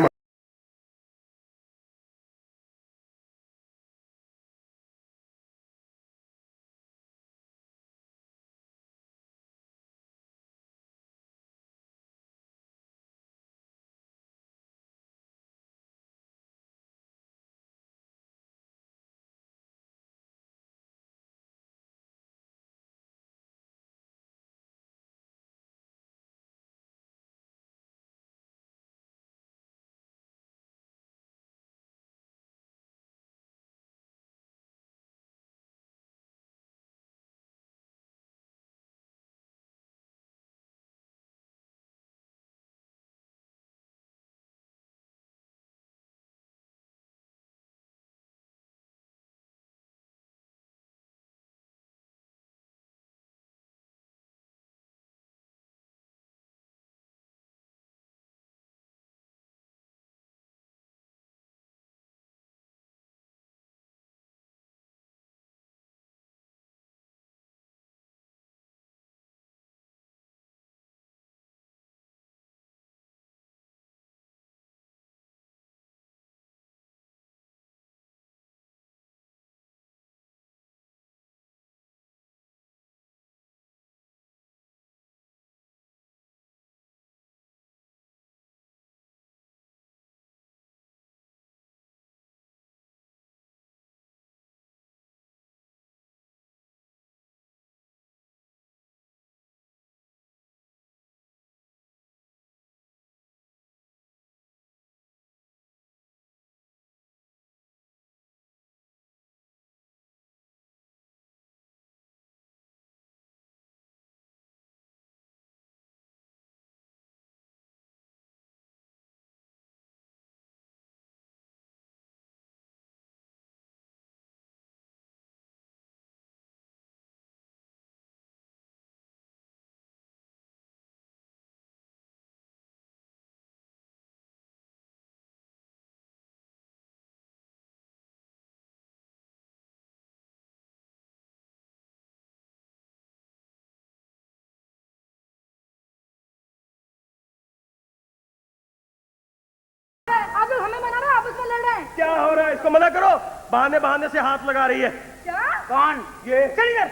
आप लोग हमें मना रहे हैं, आपस में लड़ रहे हैं। क्या हो रहा है? इसको मना करो। बहाने बहाने से हाथ लगा रही है। क्या? कौन? ये चल इधर।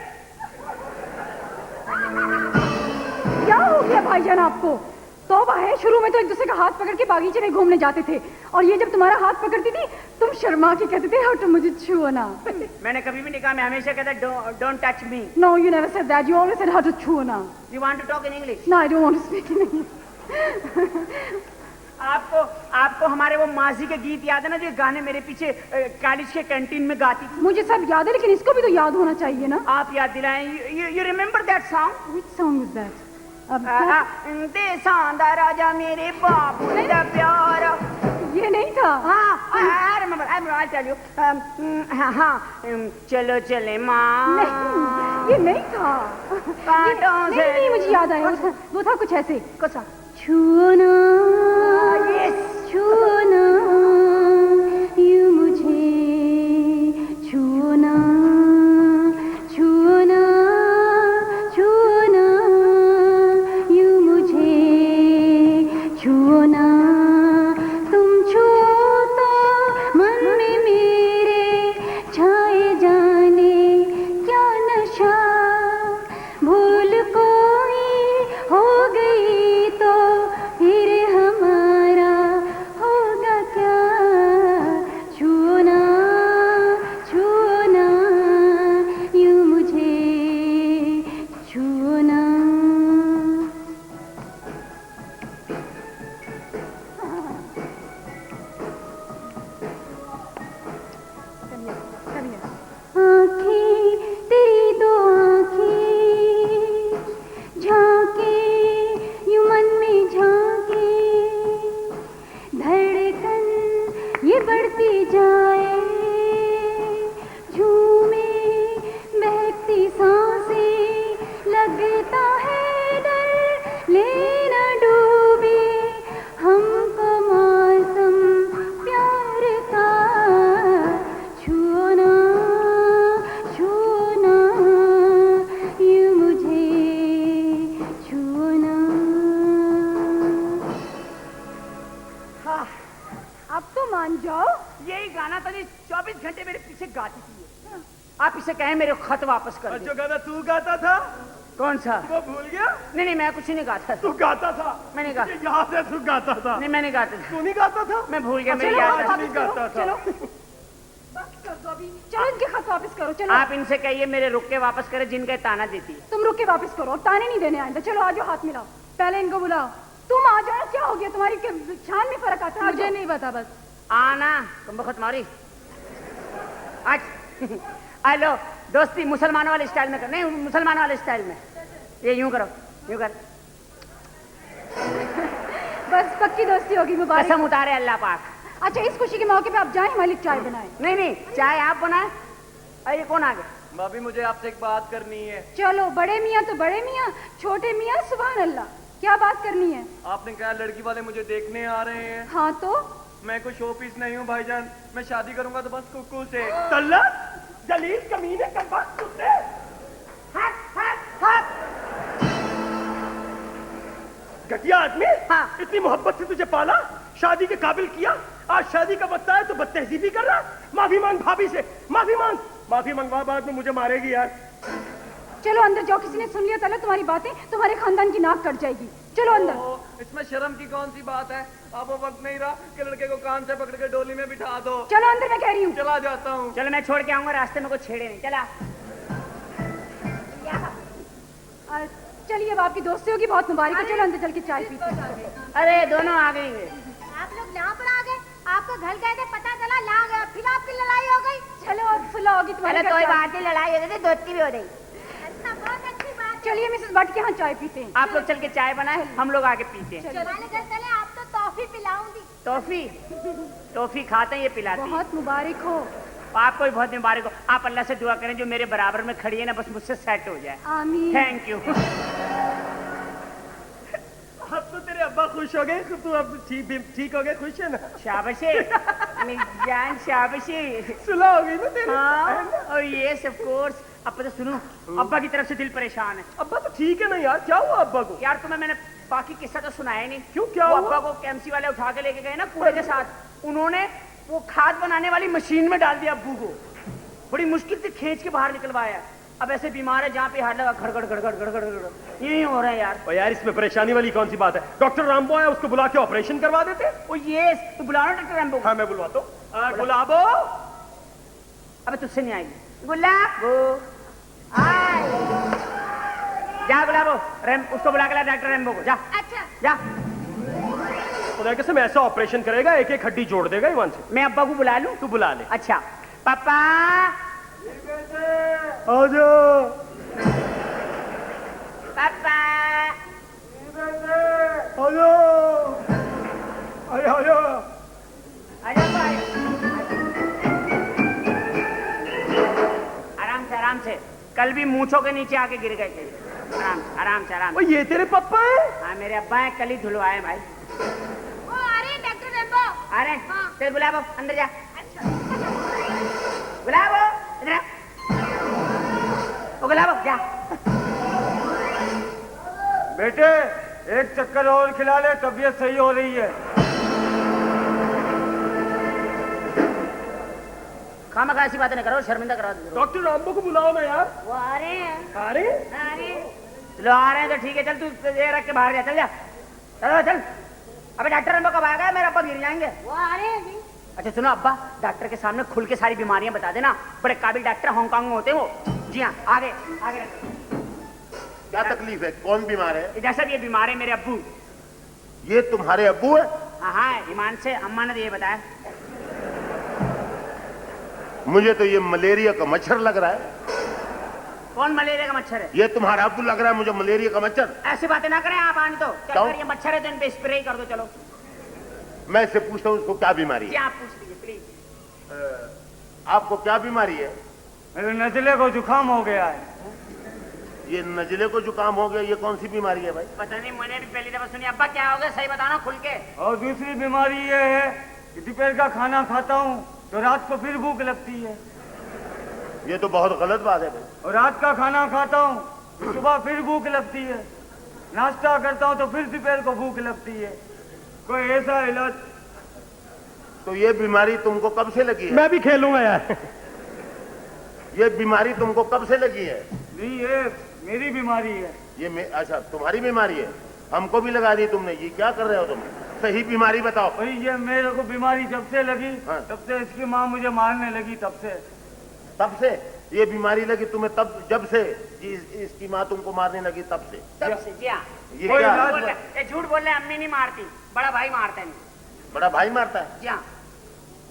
क्या हो गया भाईजान आपको? तौबा है, शुरू में तो एक दूसरे का हाथ पकड़ के बागीचे में घूमने जाते थे, और ये जब तुम्हारा हाथ पकड़ती थी तुम शर्मा के कहते थे, हटो मुझे छुओ ना। मैंने कभी भी नहीं कहा, मैं हमेशा कहता don't touch me. No, you never said that. You always said how to छुओ ना। You want to talk in English? No, I don't want to speak in English. आपको हमारे वो माजी के गीत याद है ना, जो गाने मेरे पीछे कॉलेज के कैंटीन में गाती थी? मुझे सब याद है, लेकिन इसको भी तो याद होना चाहिए ना। आप याद दिलाएं। You remember that song? Which song is that? अब देसां दा राजा मेरे बापू दा प्यार। ये नहीं था। हाँ, I remember, I'll tell you. चलो चले माँ। नहीं, ये नहीं था। नहीं, मुझे याद आया। वो था कुछ ऐसे। कौन सा? छुओ ना, छुओ ना, यू मुझे छुओ ना, छुओ ना, छुओ ना, यू मुझे छुओ ना, तुम छुओ तो मन में मेरे छाए जाने क्या नशा, भूल कोई हो गई तो फिर बढ़ती जाए, झूमे बहती सांसें, लगता है डर लेना डूबे हमको मौसम प्यार का। छुओ ना यूं मुझे, छुओ ना। हाँ, अब तो मान जाओ। यही गाना तो नहीं 24 घंटे मेरे पीछे गाती थी ये। आप इसे कहें मेरे खत वापस कर जो गाना तू गाता था कौन सा? वो भूल गया? नहीं मैं कुछ नहीं गाता। तू गाता था। मैंने कहा याद है तू गाता था। नहीं मैं नहीं गाता था। तू नहीं गाता था? मैं भूल गया, मेरी चलो याद वापस नहीं करो, गाता था। चलो बस कर दो अभी। चलो इनके खत वापस करो। चलो आप इनसे कहिए मेरे रुक के वापस करे जिनके ताना देती है। तुम रुक के वापस करो और ताने नहीं देने आएंगे। चलो आज हाथ मिलाओ, पहले इनको बुलाओ। तुम आ जाओ, क्या हो गया तुम्हारी छान में फर्क आता है? मुझे नहीं पता, बस आना तुम बखत मारी आज। हेलो दोस्ती मुसलमानों वाले स्टाइल में कर, नहीं मुसलमानों वाले स्टाइल में। ये यूं करो, यूं कर। बस पक्की दोस्ती होगी। मुबारक। कसम उतारे अल्लाह पाक। अच्छा इस खुशी के मौके पे आप जाएं, हमारे लिए चाय बनाएं। नहीं चाय आप बनाए। अरे कौन आ गया? भाभी मुझे आपसे एक बात करनी है। चलो बड़े मियाँ तो बड़े मियाँ, छोटे मियाँ सुभान अल्लाह। क्या बात करनी है? आपने कहा लड़की वाले मुझे देखने आ रहे हैं। हाँ तो मैं कोई शो पीस नहीं हूँ भाईजान, मैं शादी करूंगा तो बस कुकू से। तल्ला जलील कमीने का बस कुत्ते। घटिया आदमी। हाँ। इतनी मोहब्बत से तुझे पाला, शादी के काबिल किया, आज शादी का वक्त है तो बदतहजीबी कर रहा। माफी मांग भाभी से, माफी मांग। माफी मंगवा, बाद में मुझे मारेगी यार। चलो अंदर जाओ, किसी ने सुन लिया तला तुम्हारी बातें, तुम्हारे खानदान की नाक कट जाएगी। चलो अंदर। इसमें शर्म की कौन सी बात है? अब वो वक्त नहीं रहा कि लड़के को कान से पकड़ के डोली में बिठा दो। चलो अंदर, मैं कह रही हूँ। चला जाता हूँ। चलो मैं छोड़ के आऊंगा, रास्ते में कुछ छेड़े नहीं। चला चलिए अब आपकी दोस्ती होगी, बहुत मुबारक है। चलो अंदर चल के चाय पीते हैं। अरे दोनों आ गए। आप लोग यहाँ पर आ गए, आपको घर गए थे, पता चला ला गया, फिर आपकी लड़ाई हो गई। चलो अब सुलह होगी तुम्हारी। कोई बात नहीं, लड़ाई हो गई, दोस्ती भी हो गई। अच्छा बहुत अच्छी बात। चलिए मिसेस भट्ट के यहाँ चाय पीते हैं। आप लोग चल के चाय बनाए, हम लोग आके पीते हैं। हमारे घर चले, आप तो टॉफी पिलाऊंगी। टॉफी खाते हैं, ये पिलाते हैं। बहुत मुबारक हो। आपको भी बहुत मुबारक हो। आप अल्लाह से दुआ करें जो मेरे बराबर में खड़ी है ना, बस मुझसे सेट हो जाए। आमीन। Thank you. अब तो तेरे अब्बा खुश हो गए, तू अब ठीक हो गए, खुश है ना? शाबाशी मेरी जान, शाबाशी। सुलह हो गई ना तेरी? हाँ, और यस ऑफ कोर्स। अब तो सुनो, अब्बा की तरफ से दिल परेशान है। अब्बा तो ठीक है ना यार, क्या हुआ अब्बा को? यार तुम्हें मैंने बाकी किस्सा तो सुनाया नहीं। क्यों, क्या वो हुआ? अब्बा को केएमसी वाले उठा के लेके गए ना कूड़े के साथ, उन्होंने वो खाद बनाने वाली मशीन में डाल दिया अब्बू को। बड़ी मुश्किल से खींच के बाहर निकलवाया। अब ऐसे बीमार है जहाँ पे हाथ लगा गड़गड़ गड़गड़ गड़गड़ गड़गड़ यही हो रहा है यार। और यार इसमें परेशानी वाली कौन सी बात है? डॉक्टर रामबो आया, उसको बुला के ऑपरेशन करवा देते। ओ ये तो बुलाओ डॉक्टर रामबो। हाँ मैं बुलवाता हूँ। गुलाबो। अबे तुझसे नहीं आएगी। गुलाबो आए। जा गुलाबो, उसको बुला के ला डॉक्टर रामबो को। जा अच्छा जा। खुदा कसम ऐसा ऑपरेशन करेगा, एक एक हड्डी जोड़ देगा ईमान से। मैं अब्बा को बुला लूं? तू बुला ले। अच्छा पापा आ जाओ। पापा आ जाओ। आया आराम से। कल भी मूंछों के नीचे आके गिर गए थे। आराम से। ये तेरे पापा है? हाँ मेरे अब्बा है, कल ही धुलवाए भाई। वो आ रहे हैं डॉक्टर रेम्बो। आ रहे हैं? चल गुलाबो अंदर जा। गुलाबो इधर आ। ओ गुलाबो जा। बेटे एक चक्कर और खिला ले, तबीयत सही हो रही है। खामखा ऐसी बातें नहीं करो, शर्मिंदा करा दो। डॉक्टर रामबो को बुलाओ ना यार। वो आ रहे हैं। चलो आ रहे हैं तो ठीक है, चल तू ये रख के बाहर जा। चल जा चल। अबे डॉक्टर रामबो कब आएगा? मेरे अब्बा गिर जाएंगे। वो आ रहे हैं जी। अच्छा सुनो अब्बा, डॉक्टर के सामने खुल के सारी बीमारियां बता देना। बड़े काबिल डॉक्टर हांगकांग में होते हैं वो। जी हाँ आगे। क्या तकलीफ है? कौन बीमार है? इधर सब ये बीमार है मेरे अब्बू। ये तुम्हारे अब्बू है? हाँ ईमान से अम्मा ने तो ये बताया। मुझे तो ये मलेरिया का मच्छर लग रहा है। कौन मलेरिया का मच्छर है? ये तुम्हारा अब्बू लग रहा है मुझे मलेरिया का मच्छर। ऐसी बातें ना करें आप। आने तो क्यों? ये मच्छर है तो इन पे स्प्रे कर दो। चलो मैं इससे पूछता हूँ उसको क्या बीमारी जी है। आप पूछ लीजिए प्लीज। आपको क्या बीमारी है? मेरे नजले को जुकाम हो गया है। ये नजले को जुकाम हो गया, ये कौन सी बीमारी है भाई? पता नहीं, मैंने भी पहली दफा सुनी। अब्बा क्या हो गया, सही बताना खुल के। और दूसरी बीमारी ये है कि दोपहर का खाना खाता हूँ तो रात को फिर भूख लगती है, ये तो बहुत गलत बात है भाई। और रात का खाना खाता हूँ तो सुबह फिर भूख लगती है, नाश्ता करता हूँ तो फिर दोपहर को भूख लगती है। कोई ऐसा इलाज? तो ये बीमारी तुमको कब से लगी है? मैं भी खेलूंगा यार। ये बीमारी तुमको कब से लगी है? नहीं, ये मेरी बीमारी है। अच्छा तुम्हारी बीमारी है, हमको भी लगा दी तुमने। ये क्या कर रहे हो तुम? सही बीमारी बताओ। भाई ये मेरे को बीमारी जब से लगी हाँ। तब से इसकी माँ मुझे मारने लगी, तब से। तब से ये बीमारी लगी तुम्हें? तब जब से इसकी माँ तुमको मारने लगी तब से? तब से जी हाँ। ये कोई क्या? इलाज बोल रहे, ये झूठ बोल रहे, अम्मी नहीं मारती, बड़ा भाई मारता है इनको। बड़ा भाई मारता है? जी हाँ।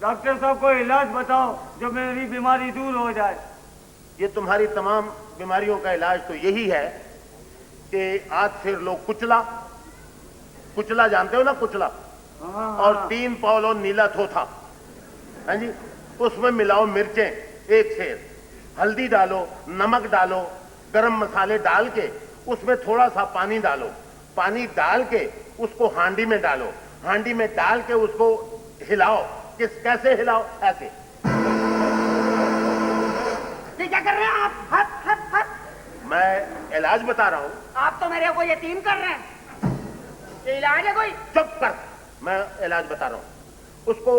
डॉक्टर साहब को इलाज बताओ जो मेरी बीमारी दूर हो जाए। ये तुम्हारी तमाम बीमारियों का इलाज तो यही है कि आज फिर लोग कुचला जानते हो ना, कुचला? हाँ, और हाँ। 3 पाव नीला थोथा, हाँ जी, उसमें मिलाओ मिर्चें 1 सेर, हल्दी डालो, नमक डालो, गरम मसाले डाल के उसमें थोड़ा सा पानी डालो, पानी डाल के उसको हांडी में डालो, हांडी में डाल के उसको हिलाओ। कैसे हिलाओ? ऐसे। ये क्या कर रहे हैं आप? हट हट हट। मैं इलाज बता रहा हूँ। आप तो मेरे को यतीम कर रहे हैं। ये इलाज है कोई? चुप कर, मैं इलाज बता रहा हूँ। उसको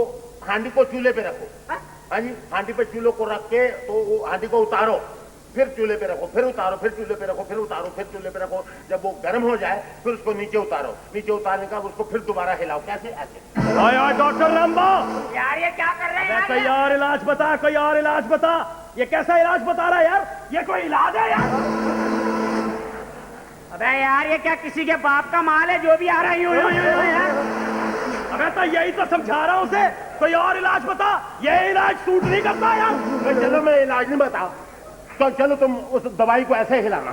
हांडी को चूल्हे पे रखो, हाँ जी, हांडी पे चूल्हे को रख के तो वो हांडी को उतारो, फिर चूल्हे पे रखो, फिर उतारो, फिर चूल्हे पे रखो, फिर उतारो, फिर चूल्हे पे रखो। जब वो गर्म हो जाए फिर उसको नीचे उतारो, नीचे उतारने का उसको फिर दोबारा हिलाओ। कैसे? ऐसे। आया डॉक्टर रामबा, यार ये क्या कर रहे हैं कोई और इलाज बता, कोई और इलाज बता। ये कैसा इलाज बता रहा है यार? ये कोई इलाज है यार? अबे यार ये क्या किसी के बाप का माल है जो भी आ रहा है यूं यूं यूं यूं यार? अबे तो यही तो समझा रहा हूँ उसे, कोई और इलाज बता। ये इलाज सूट नहीं करता यार। तो चलो मैं इलाज नहीं बता, तो चलो तुम उस दवाई को ऐसे हिलाना।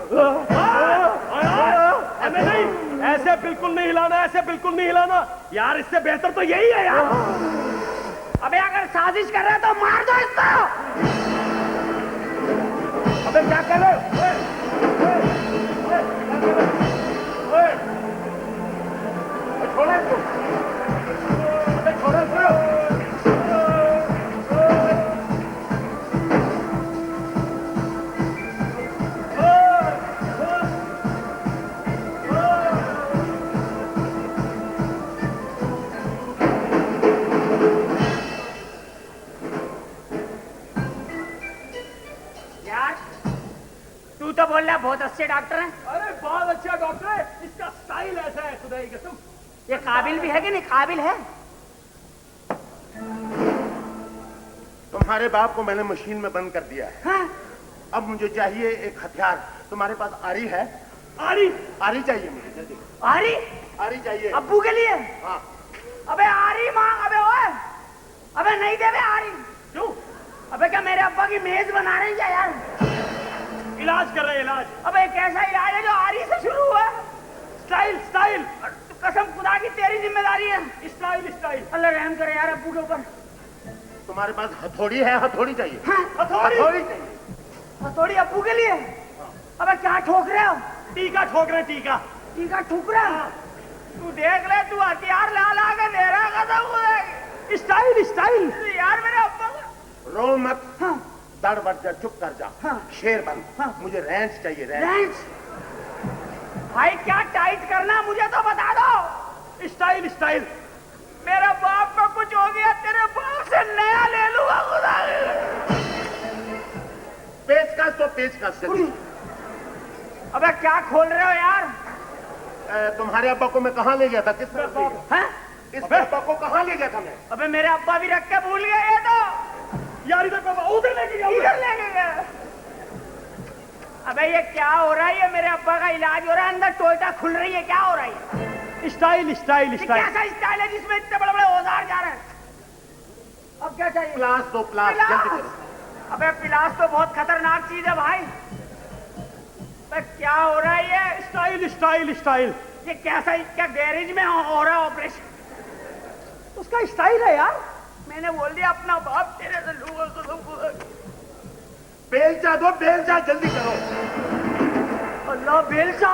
अबे नहीं, ऐसे बिल्कुल नहीं हिलाना, ऐसे बिल्कुल नहीं हिलाना यार। इससे बेहतर तो यही है यार। अबे अगर साजिश कर रहे हो तो मार दो इसको। अबे क्या कर रहे हो? छोड़ो इसको, अबे छोड़ो इसको। यार तू तो बोल रहा बहुत अच्छे डॉक्टर हैं। अरे बहुत अच्छा डॉक्टर है, इसका स्टाइल ऐसा है खुदा की कसम। ये काबिल भी है कि नहीं? काबिल है। तुम्हारे बाप को मैंने मशीन में बंद कर दिया है। हाँ? अब मुझे चाहिए एक हथियार। तुम्हारे पास आरी है? आरी? आरी चाहिए मुझे जल्दी। आरी? आरी चाहिए। अब्बू के लिए? हाँ। अबे आरी मांग। अबे ओए, अबे नहीं दे बे आरी। क्यों? अबे क्या मेरे अब्बा की मेज बना रहे हैं क्या यार? इलाज कर रहे हैं, इलाज। अबे कैसा इलाज है जो आरी से शुरू हुआ? Style style. कसम खुदा की तेरी जिम्मेदारी है। Style style. अल्लाह रहम करे यार अब्बू के ऊपर। तुम्हारे पास हथौड़ी है? हथौड़ी चाहिए? हाँ? हथौड़ी चाहिए। हथौड़ी अब्बू के लिए? अबे क्या ठोक रहे हो? टीका ठोक रहे, टीका। टीका ठोक रहा है? तू देख ले, तू हथियार ला ला के दे रहा है कसम खुदा की। Style style. यार मेरे अब्बा को। रो मत। हाँ? दड़ बढ़ जा, चुप कर जा। हाँ। शेर बन। हाँ। मुझे रेंच चाहिए, रेंच। रेंच? भाई क्या टाइट करना मुझे तो बता दो। Style style. मेरा बाप को कुछ हो गया तेरे बाप से नया ले लूंगा खुदा की। पेचकस तो पेचकस से। अबे क्या खोल रहे हो यार? तुम्हारे अब्बा को मैं कहाँ ले गया था? किस तरफ ले गया? हैं? इस अब्बा को कहाँ ले गया था मैं? अबे मेरे अब्बा भी रख के भूल गए ये तो। यार इधर बाबा, उधर लेके गया, इधर लेके गए। अबे ये क्या हो रहा है? ये मेरे अब्बा का इलाज हो रहा है, अंदर टोयटा खुल रही है, क्या हो रहा है? स्टाइल स्टाइल ये स्टाइल। कैसा स्टाइल है जिसमें इतने बड़े बड़े औजार जा रहे हैं? अब क्या चाहिए? प्लास दो, प्लास जल्दी करो। अबे पिलास तो बहुत खतरनाक चीज है भाई। अबे क्या हो रहा है ये? Style style style. ये कैसा, क्या गैरेज में हो रहा है ऑपरेशन? तो उसका स्टाइल है यार। मैंने बोल दिया अपना बाप तेरे से लूंगा तो तुमको। बेलचा दो, बेलचा जल्दी करो। अल्लाह बेलचा।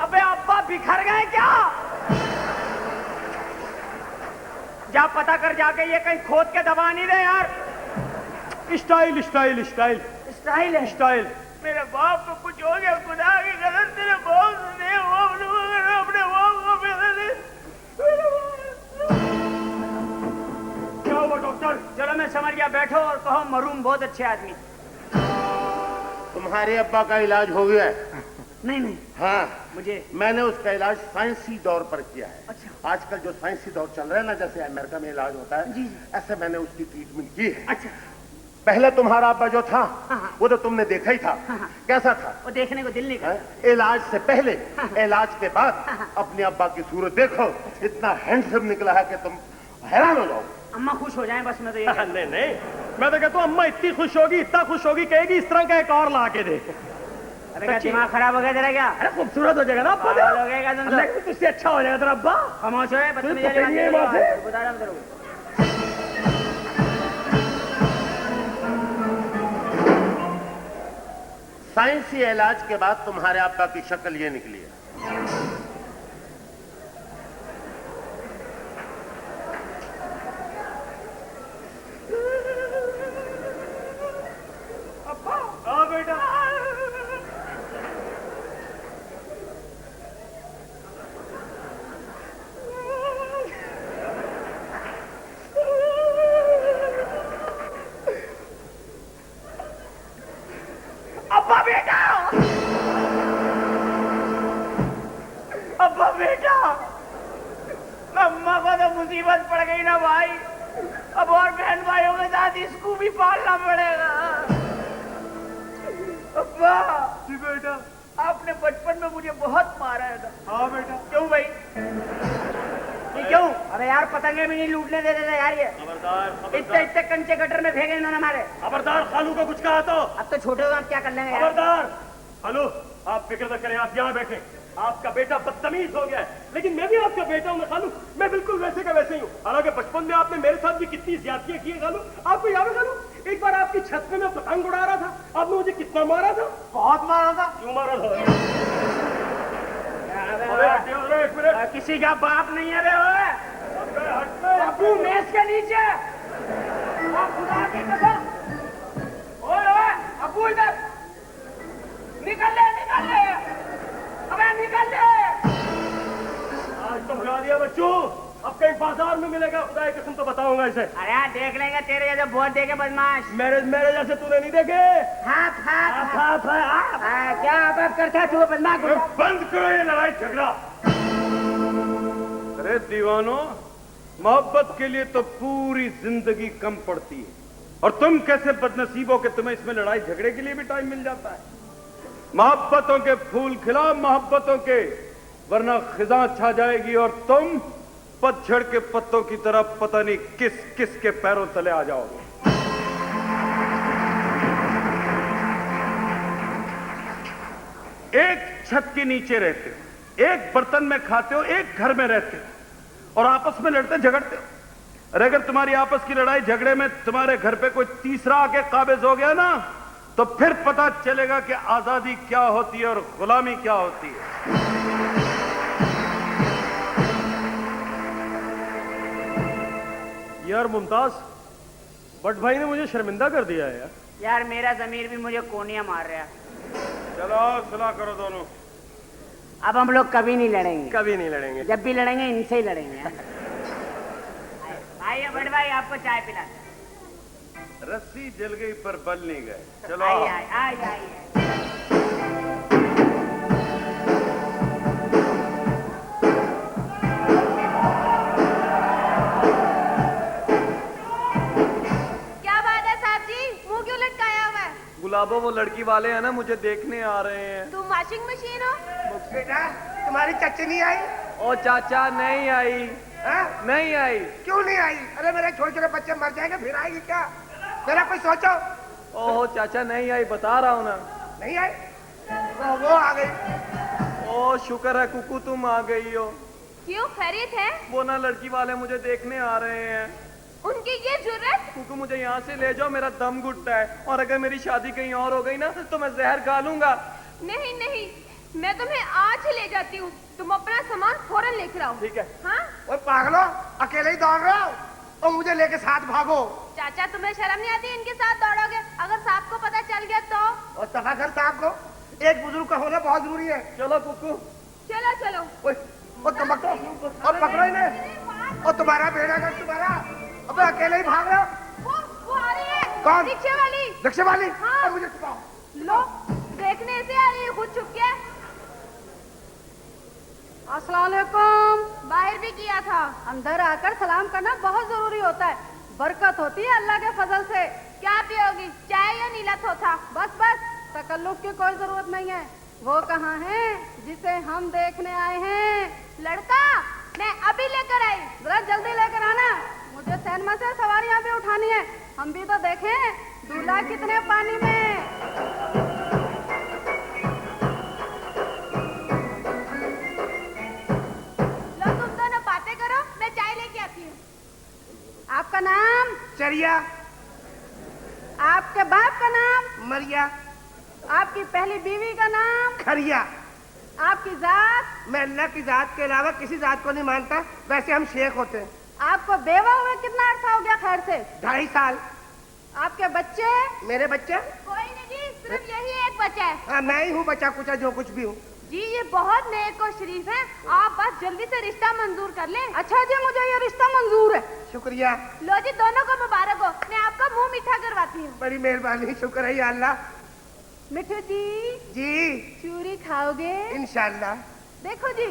अबे अब्बा बिखर गए क्या? जा पता कर जाके, ये कहीं खोद के दबा नहीं दे यार। स्टाइल स्टाइल स्टाइल स्टाइल है स्टाइल। मेरे बाप को कुछ हो गया, खुदा की कसम तेरे बाप ने अपने बाप को क्या हुआ डॉक्टर? चलो मैं समझ गया, बैठो और कहो मरूम बहुत अच्छे आदमी। तुम्हारे अब्बा का इलाज हो गया है? नहीं नहीं, हाँ, मुझे मैंने उसका इलाज साइंसी दौर पर किया है। अच्छा। आजकल जो साइंसी दौर चल रहा है ना, जैसे अमेरिका में इलाज होता है, ऐसे मैंने उसकी ट्रीटमेंट की है। अच्छा। पहले तुम्हारा अब्बा जो था, वो तो तुमने देखा ही था। कैसा था? वो देखने को दिल नहीं है? इलाज से पहले, इलाज के बाद अपने अब्बा की सूरत देखो, इतना हैंडसम निकला है कि तुम हैरान हो जाओ। अम्मा खुश हो जाएं बस, मैं तो ये नहीं नहीं, मैं तो कहता हूँ अम्मा इतनी खुश होगी, इतना खुश होगी, कहेगी इस तरह का एक और ला के दे। अरे क्या दिमाग खराब हो गया तेरा क्या? अरे खूबसूरत हो जाएगा ना अब्बा। हो गएगा तुम तो। तुझसे अच्छा हो जाएगा तेरा अब्बा। खामोश हो, बदतमीजी वाली बात बता रहा हूं तेरे को। साइंसी इलाज के बाद तुम्हारे अब्बा की शक्ल ये निकली है। हाँ बेटा। अब्बा बेटा, अब्बा बेटा, अम्मा को तो मुसीबत पड़ गई ना भाई। अब और बहन भाइयों के साथ इसको भी पालना पड़ेगा। अब्बा जी बेटा। आपने बचपन में मुझे बहुत मारा था। हाँ बेटा। क्यों भाई? ये क्यों? अरे यार पतंगे भी नहीं लूटने देते थे यार। ये खबरदार इतने इतने कंचे गटर में फेंके इन्होंने हमारे। खबरदार, खालू को कुछ कहा तो। अब तो छोटे हो, आप क्या कर लेंगे यार? खबरदार खालू, आप फिक्र न करें, आप यहाँ बैठे। आपका बेटा बदतमीज हो गया है, लेकिन मैं भी आपका बेटा हूँ ना खालू। मैं बिल्कुल वैसे का वैसे ही हूँ। हालांकि बचपन में आपने मेरे साथ भी कितनी ज्यादतियां की है खालू। आपको याद है खालू, एक बार आपकी छत पे मैं पतंग उड़ा रहा था, आपने मुझे कितना मारा था? बहुत मारा था। क्यों मारा था? अरे एक मिनट, किसी का बाप नहीं है रे। अबू मेज के नीचे। खुदा की कसम। ओए ओए अबू इधर निकल ले, निकल ले, अबे निकल ले। आज तो भगा दिया बच्चों, अब कहीं बाजार में मिलेगा, खुदा की कसम तो बताऊंगा इसे। अरे यार देख लेंगे, तेरे जैसे बहुत देखे बदमाश। मेरे जैसे तूने नहीं देखे। हाथ हाथ क्या बात करता है तू बदमाश? बंद करो ये लड़ाई झगड़ा। अरे दीवानों, मोहब्बत के लिए तो पूरी जिंदगी कम पड़ती है, और तुम कैसे बदनसीब हो कि तुम्हें इसमें लड़ाई झगड़े के लिए भी टाइम मिल जाता है। मोहब्बतों के फूल खिलाओ, मोहब्बतों के, वरना खिजा छा जाएगी और तुम पतझड़ के पत्तों की तरह पता नहीं किस किस के पैरों तले आ जाओगे। एक छत के नीचे रहते हो, एक बर्तन में खाते हो, एक घर में रहते हो, और आपस में लड़ते झगड़ते हो। अरे अगर तुम्हारी आपस की लड़ाई झगड़े में तुम्हारे घर पे कोई तीसरा आके काबिज हो गया ना, तो फिर पता चलेगा कि आजादी क्या होती है और गुलामी क्या होती है। यार मुमताज, बट भाई ने मुझे शर्मिंदा कर दिया है यार। यार मेरा जमीर भी मुझे कोनिया मार रहा है। चलो सुलह करो दोनों। अब हम लोग कभी नहीं लड़ेंगे। कभी नहीं लड़ेंगे। जब भी लड़ेंगे इनसे ही लड़ेंगे। भाई बड़ भाई आपको चाय पिलाते हैं। रस्सी जल गई पर बल नहीं गए। चलो आइए आइए आइए। क्या बात है साहब जी, मुंह क्यों लटकाया हुआ है? गुलाबो, वो लड़की वाले हैं ना, मुझे देखने आ रहे हैं। तुम वॉशिंग मशीन हो? बेटा, तुम्हारी चाची नहीं आई? ओ चाचा, नहीं आई। हाँ? नहीं आई। क्यों नहीं आई? अरे मेरे छोटे छोटे बच्चे मर जाएंगे, फिर आएगी क्या? मेरा कोई सोचो। ओहो चाचा, नहीं आई, बता रहा हूँ ना। नहीं आई? वो आ गई। ओ शुक्र है कुकू तुम आ गई हो। क्यों, खैरियत है? वो ना लड़की वाले मुझे देखने आ रहे हैं। उनकी ये जुर्रत? क्योंकि मुझे यहाँ से ले जाओ, मेरा दम घुटता है, और अगर मेरी शादी कहीं और हो गई ना तो मैं जहर खा लूंगा। नहीं नहीं, मैं तुम्हें आज ही ले जाती हूँ। तुम अपना सामान फौरन लेकर आओ। ठीक है। हाँ? ओए पागलो, अकेले ही दौड़ रहे हो और मुझे लेके साथ भागो। चाचा तुम्हें शर्म नहीं आती इनके साथ दौड़ोगे? अगर सांप को पता चल गया तो? और सफा कर सांप को, एक बुजुर्ग का होना बहुत जरूरी है। चलो कुकू। चलो चलो। ओए, और पकड़ो इन्हें। और तुम्हारा बेड़ा का तुम्हारा, अबे अकेले ही भाग रहे हो। वो आ रही है। कौन? रिक्शे वाली। रिक्शे वाली? हाँ। और मुझे छुपाओ। लो, देखने से आ रही है, खुद छुप के। अस्सलाम वालेकुम। बाहर भी किया था। अंदर आकर सलाम करना बहुत जरूरी होता है, बरकत होती है अल्लाह के फजल से। क्या पियोगी, चाय या नीला थोथा? बस बस, तकल्लुफ की कोई जरूरत नहीं है। वो कहाँ है जिसे हम देखने आए हैं? लड़का मैं अभी लेकर आई। जरा जल्दी लेकर आना, मुझे सैनमा से सवारियां भी उठानी है। हम भी तो देखें दूल्हा कितने पानी में। लो तुम दोनों बातें करो, मैं चाय लेके आती हूँ। आपका नाम? चरिया। आपके बाप का नाम? मरिया। आपकी पहली बीवी का नाम? खरिया। आपकी जात? मैं अल्लाह की जात के अलावा किसी जात को नहीं मानता, वैसे हम शेख होते हैं। आपको बेवा हुए कितना अर्सा हो गया खैर से? 2.5 साल। आपके बच्चे? मेरे बच्चे? कोई नहीं जी, सिर्फ यही एक बच्चा है। हाँ, मैं ही हूँ बचा कुचा जो कुछ भी हूँ। जी ये बहुत नेक और शरीफ है, आप बस जल्दी से रिश्ता मंजूर कर लें। अच्छा जी, मुझे ये रिश्ता मंजूर है। शुक्रिया। लो जी, दोनों को मुबारक हो। मैं आपका मुंह मीठा करवाती हूँ। बड़ी मेहरबानी, शुक्र है या अल्लाह। मिठू जी, जी चूरी खाओगे? इंशाल्लाह। देखो जी,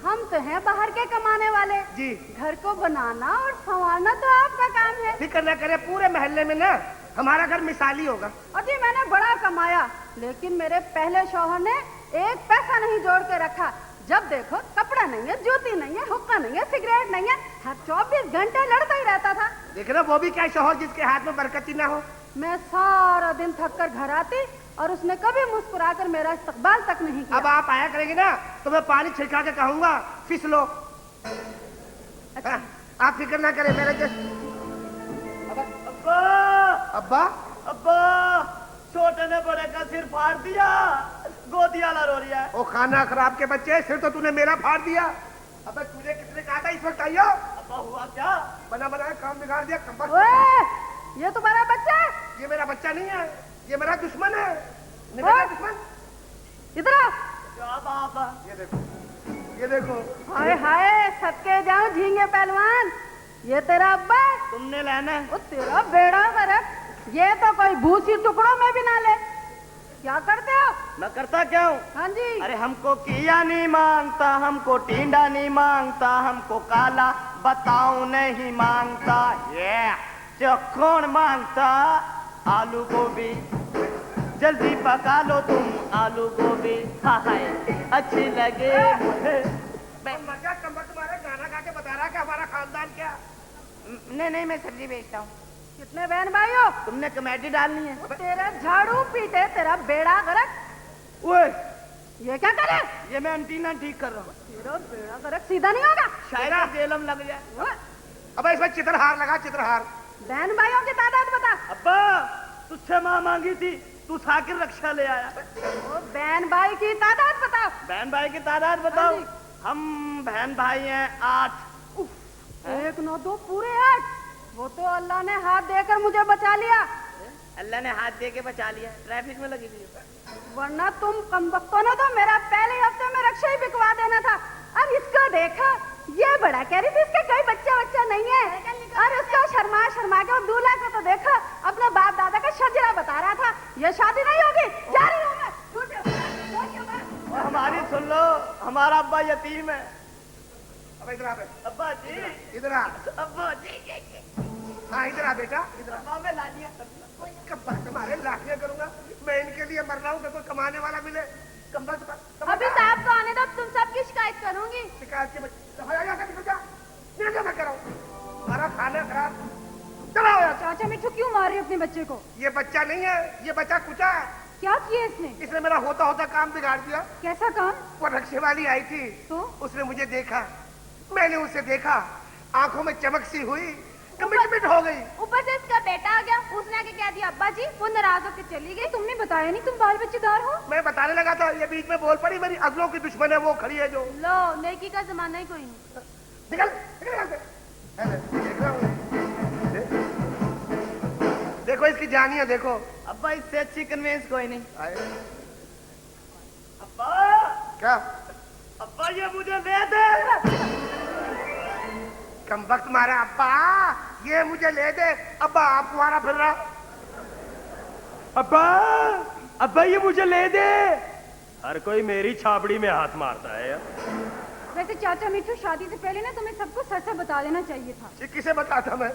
हम तो हैं बाहर के कमाने वाले जी। घर को बनाना और संवारना तो आपका काम है। फिक्र न करे, पूरे मोहल्ले में ना हमारा घर मिसाली होगा। और जी मैंने बड़ा कमाया, लेकिन मेरे पहले शौहर ने एक पैसा नहीं जोड़ के रखा। जब देखो कपड़ा नहीं है, जूती नहीं है, हुक्का नहीं है, सिगरेट नहीं है, हर 24 घंटे लड़ता ही रहता था। देख रहे वो भी क्या शौहर जिसके हाथ में बरकत ही ना हो। मैं सारा दिन थक कर घर आती और उसने कभी मुस्कुराकर मेरा इस्तकबाल तक नहीं किया। अब आप आया करेंगे ना तो मैं पानी छिड़का के कहूंगा फिसलो। अच्छा। आप फिक्र ना करें, मेरे अब्बा अब्बा। अब्बा, छोटे ने बड़े का सिर फाड़ दिया, गोदिया ला रो रही है। ओ खाना खराब के बच्चे, सिर तो तूने मेरा फाड़ दिया। अबे तुझे किसने कहा था इस वक्त आइयो? अब्बा हुआ क्या? बना बनाया काम बिगाड़ दिया। ओए, ये तुम्हारा बच्चा? ये मेरा बच्चा नहीं है, ये मेरा दुश्मन है। मेरा दुश्मन। इधर आ। क्या बात है? ये देखो, ये देखो। हाय हाय, सदके जाओ झींगे पहलवान, ये तेरा अब्बा है? तुमने लेना है? ओ तेरा बेड़ा गरक, ये तो कोई भूसी टुकड़ों में भी ना ले। क्या करते हो? मैं करता क्या हूँ? हाँ जी। अरे हमको किया नहीं मांगता, हमको टींडा नहीं मांगता, हमको काला बताऊं नहीं मांगता। ये चौखोण मांगता आलू गोभी, जल्दी पका लो तुम आलू गोभी। हाय अच्छी लगे मुझे। मजा कमर तुम्हारे गाना गा के बता रहा कि हमारा खानदान क्या। नहीं, मैं सब्जी बेचता हूँ। कितने बहन भाई हो? तुमने कमेटी डालनी है? वो तेरा झाड़ू पीटे तेरा बेड़ा गरक। ओए, ये क्या करे? ये मैं एंटीना ठीक कर रहा हूँ। तेरा बेड़ा गरक सीधा नहीं होगा। शायद जेलम लग जाए। अब इसमें चित्रहार लगा, चित्रहार। बहन भाइयों की तादाद बता। अब्बा, तुझसे माँ मांगी थी, तू साकिर रक्षा ले आया। ओ बहन भाई की तादाद बताओ। बहन भाई की तादाद बताओ। हाँ जी। हम बहन भाई हैं 8। 1 9 2 पूरे 8। वो तो अल्लाह ने हाथ देकर मुझे बचा लिया, अल्लाह ने हाथ दे के बचा लिया, ट्रैफिक में लगी थी। वरना तुम कमबख्तों ने तो मेरा पहले हफ्ते में रक्षा ही बिकवा देना था। अब इसको देखा, ये बड़ा कह रही थी इसका कोई बच्चा नहीं है, और उसको शर्मा शर्मा के और दूल्हा को तो देखा अपने बाप दादा का शजरा बता रहा था। ये शादी नहीं होगी, जा रही हूँ मैं। और हमारी सुन लो, हमारा अब्बा यतीम है। अब इधर आ बे। अब्बा जी, इधर आ। अब्बा जी। हाँ इधर आ बेटा, इधर आ। अब्बा मैं लालिया कब तुम्हारे लाखियां करूंगा मैं, इनके लिए मर रहा हूँ। कोई कमाने वाला मिले। अभी साहब को आने दो, तुम सबकी शिकायत करूंगी। शिकायत के हमारा खाना खराब। चलो चाचा मिठू क्यों मार रही है अपने बच्चे को? ये बच्चा नहीं है, ये बच्चा कुचा है। क्या किया इसने? इसने मेरा होता होता काम बिगाड़ दिया। कैसा काम? वो रक्षे वाली आई थी, तो उसने मुझे देखा, मैंने उसे देखा, आंखों में चमक सी हुई, कमिटमेंट हो गई। ऊपर से इसका बेटा आ गया, उसने आके कह दिया अब्बा जी, वो नाराज होकर चली गई। तुमने बताया नहीं तुम बाल बच्चेदार हो। मैं बताने लगा था, ये बीच में बोल पड़ी, मेरी अगलों की दुश्मन है वो खड़ी है जो। लो, नेकी का जमाना ही कोई नहीं। निकल निकल यहाँ से। देख रहा हूँ। देखो इसकी जानिया देखो। अब्बा इससे अच्छी कन्वेंस कोई नहीं। आए। अब्बा, क्या अब्बा ये मुझे दे दे। कम वक्त मारा अब्बा, ये मुझे ले दे। अब्बा आप तुम्हारा फिर रहा। अब्बा, अब्बा ये मुझे ले दे। हर कोई मेरी छाबड़ी में हाथ मारता है यार। वैसे चाचा मिठू, शादी से पहले ना तुम्हें सबको सच सच बता देना चाहिए था। किसे बताता मैं?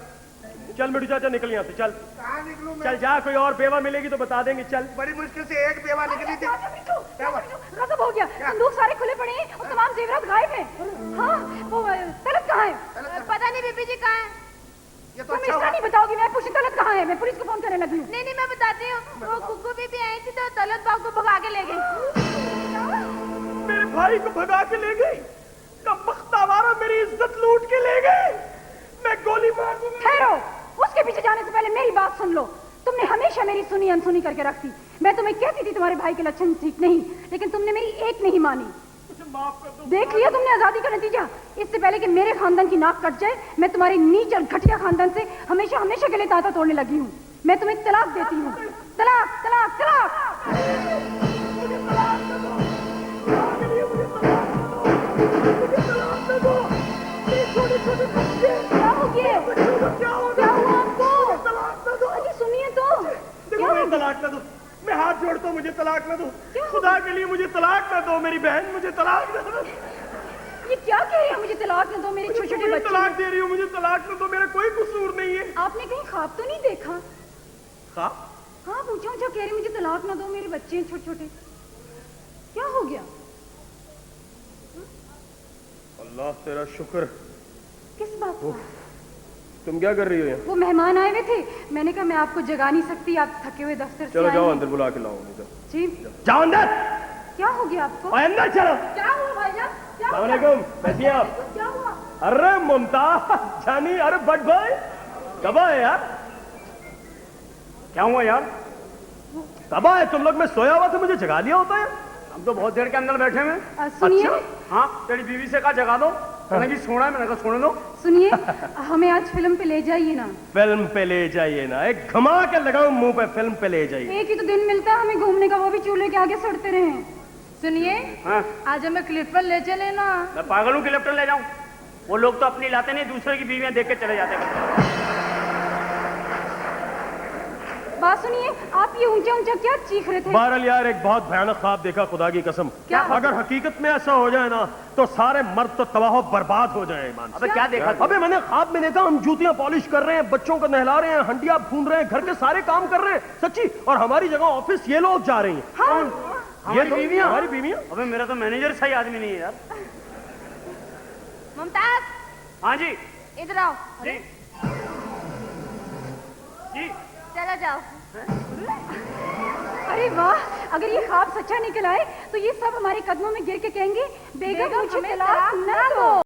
चल मिठू चाचा निकल यहाँ से, चल कहाँ निकलूं मैं? चल जा, कोई और बेवा मिलेगी तो बता देंगे। चल। बड़ी मुश्किल से एक बेवा निकली थी। चाचा मिठू, क्या हुआ? गजब हो गया, संदूक सारे खुले पड़े हैं और तमाम जेवरात गायब हैं। हाँ, वो तलत कहाँ है? पता नहीं बीबी जी कहाँ है। ये तो तुम अच्छा इसका हुआ। नहीं बताओगी, मैं पूछी तलत कहाँ है? मैं पुलिस को फोन करने लगी हूँ। नहीं मैं बताती हूँ। वो कुकू बीबी आई थी तो तलत बाबू को भगा के ले गई। मेरे भाई को भगा के ले गई। कब बख्तावारा मेरी इज्जत लूट के ले गए। मैं गोली मार दूंगा। ठहरो, उसके पीछे जाने से पहले मेरी बात सुन लो। तुमने हमेशा मेरी सुनी अनसुनी करके रखती। मैं तुम्हें कहती थी तुम्हारे भाई के लक्षण ठीक नहीं, लेकिन तुमने मेरी एक नहीं मानी। माफ कर दो। देख लिया तुमने आजादी का नतीजा। इससे पहले कि मेरे खानदान की नाक कट जाए, मैं तुम्हारे नीच और घटिया खानदान से हमेशा हमेशा के लिए ताता तोड़ने लगी हूँ। मैं तुम्हें तलाक देती हूँ। तलाक तलाक तलाक। क्या हो गया? क्या हुआ आपको? अरे सुनिए तो। देखो मुझे तलाक ना दो, मैं हाथ जोड़ता हूँ, मुझे तलाक ना दो। खुदा के लिए मुझे तलाक ना दो। मेरी बहन मुझे तलाक ना दो। ये क्या कह रही है? मुझे तलाक न दो, मेरे छोटे छोटे मुझे बच्चे। तलाक दे रही हूँ, मुझे तलाक ना दो। मेरा कोई कसूर नहीं है। आपने कहीं ख्वाब तो नहीं देखा? ख्वाब? हाँ, पूछा जो कह रही मुझे तलाक न दो, मेरे बच्चे हैं छोटे छोटे। क्या हो गया? अल्लाह तेरा शुक्र। किस बात का? तुम क्या कर रही हो यहाँ? वो मेहमान आए हुए थे, मैंने कहा मैं आपको जगा नहीं सकती, आप थके हुए दफ्तर से चलो आए जाओ हैं। अंदर बुला के लाओ मुझे। जी। जाओ अंदर। क्या हो गया आपको? और अंदर चलो। क्या हुआ भाईजान? क्या हुआ? अस्सलामुअलैकुम, कैसी हैं आप? क्या हुआ? अरे मुमताज जानी, अरे बट भाई कब आए यार? क्या हुआ यार? कब आए तुम लोग? मैं सोया हुआ था, मुझे जगा लिया होता है। हम तो बहुत देर के अंदर बैठे हुए। सुनिए। हाँ, तेरी बीवी से कहा जगा दो। मैंने भी सोना है, मैंने कहा सोने दो। सुनिए, हमें आज फिल्म पे ले जाइए ना। फिल्म पे ले जाइए ना? एक घुमा के लगाऊं मुंह पे, फिल्म पे ले जाइए। एक ही तो दिन मिलता है हमें घूमने का, वो भी चूल्हे के आगे सड़ते रहे। सुनिए, हाँ? आज हमें क्लिफ्टन ले चले ना। मैं पागल हूँ कि लेफ्टन ले जाऊं? वो लोग तो अपनी लाते नहीं, दूसरे की बीवियां देख के चले जाते हैं। बात सुनिए, आप ये ऊंचा ऊंचा क्या चीख रहे थे? बहरहाल यार, एक बहुत भयानक ख्वाब देखा, खुदा की कसम। क्या? अगर हकीकत में ऐसा हो जाए ना तो सारे मर्द तो तबाह बर्बाद हो जाए। ईमान से। अबे क्या देखा? अबे मैंने ख्वाब में देखा हम जूतियां पॉलिश कर रहे हैं, बच्चों को नहला रहे हैं, हंडिया भून रहे हैं, घर के सारे काम कर रहे हैं, सच्ची। और हमारी जगह ऑफिस ये लोग जा रही हैं। हमारी बीवियां? हमारी बीवियां। अबे मेरा तो मैनेजर सही आदमी नहीं है यार। मुमताज, हाँ जी। इधर आओ। जी जी। चलो जाओ। अरे वाह, अगर ये ख्वाब सच्चा निकल आए तो ये सब हमारे कदमों में गिर के कहेंगे बेगम मुझे तलाक न दो।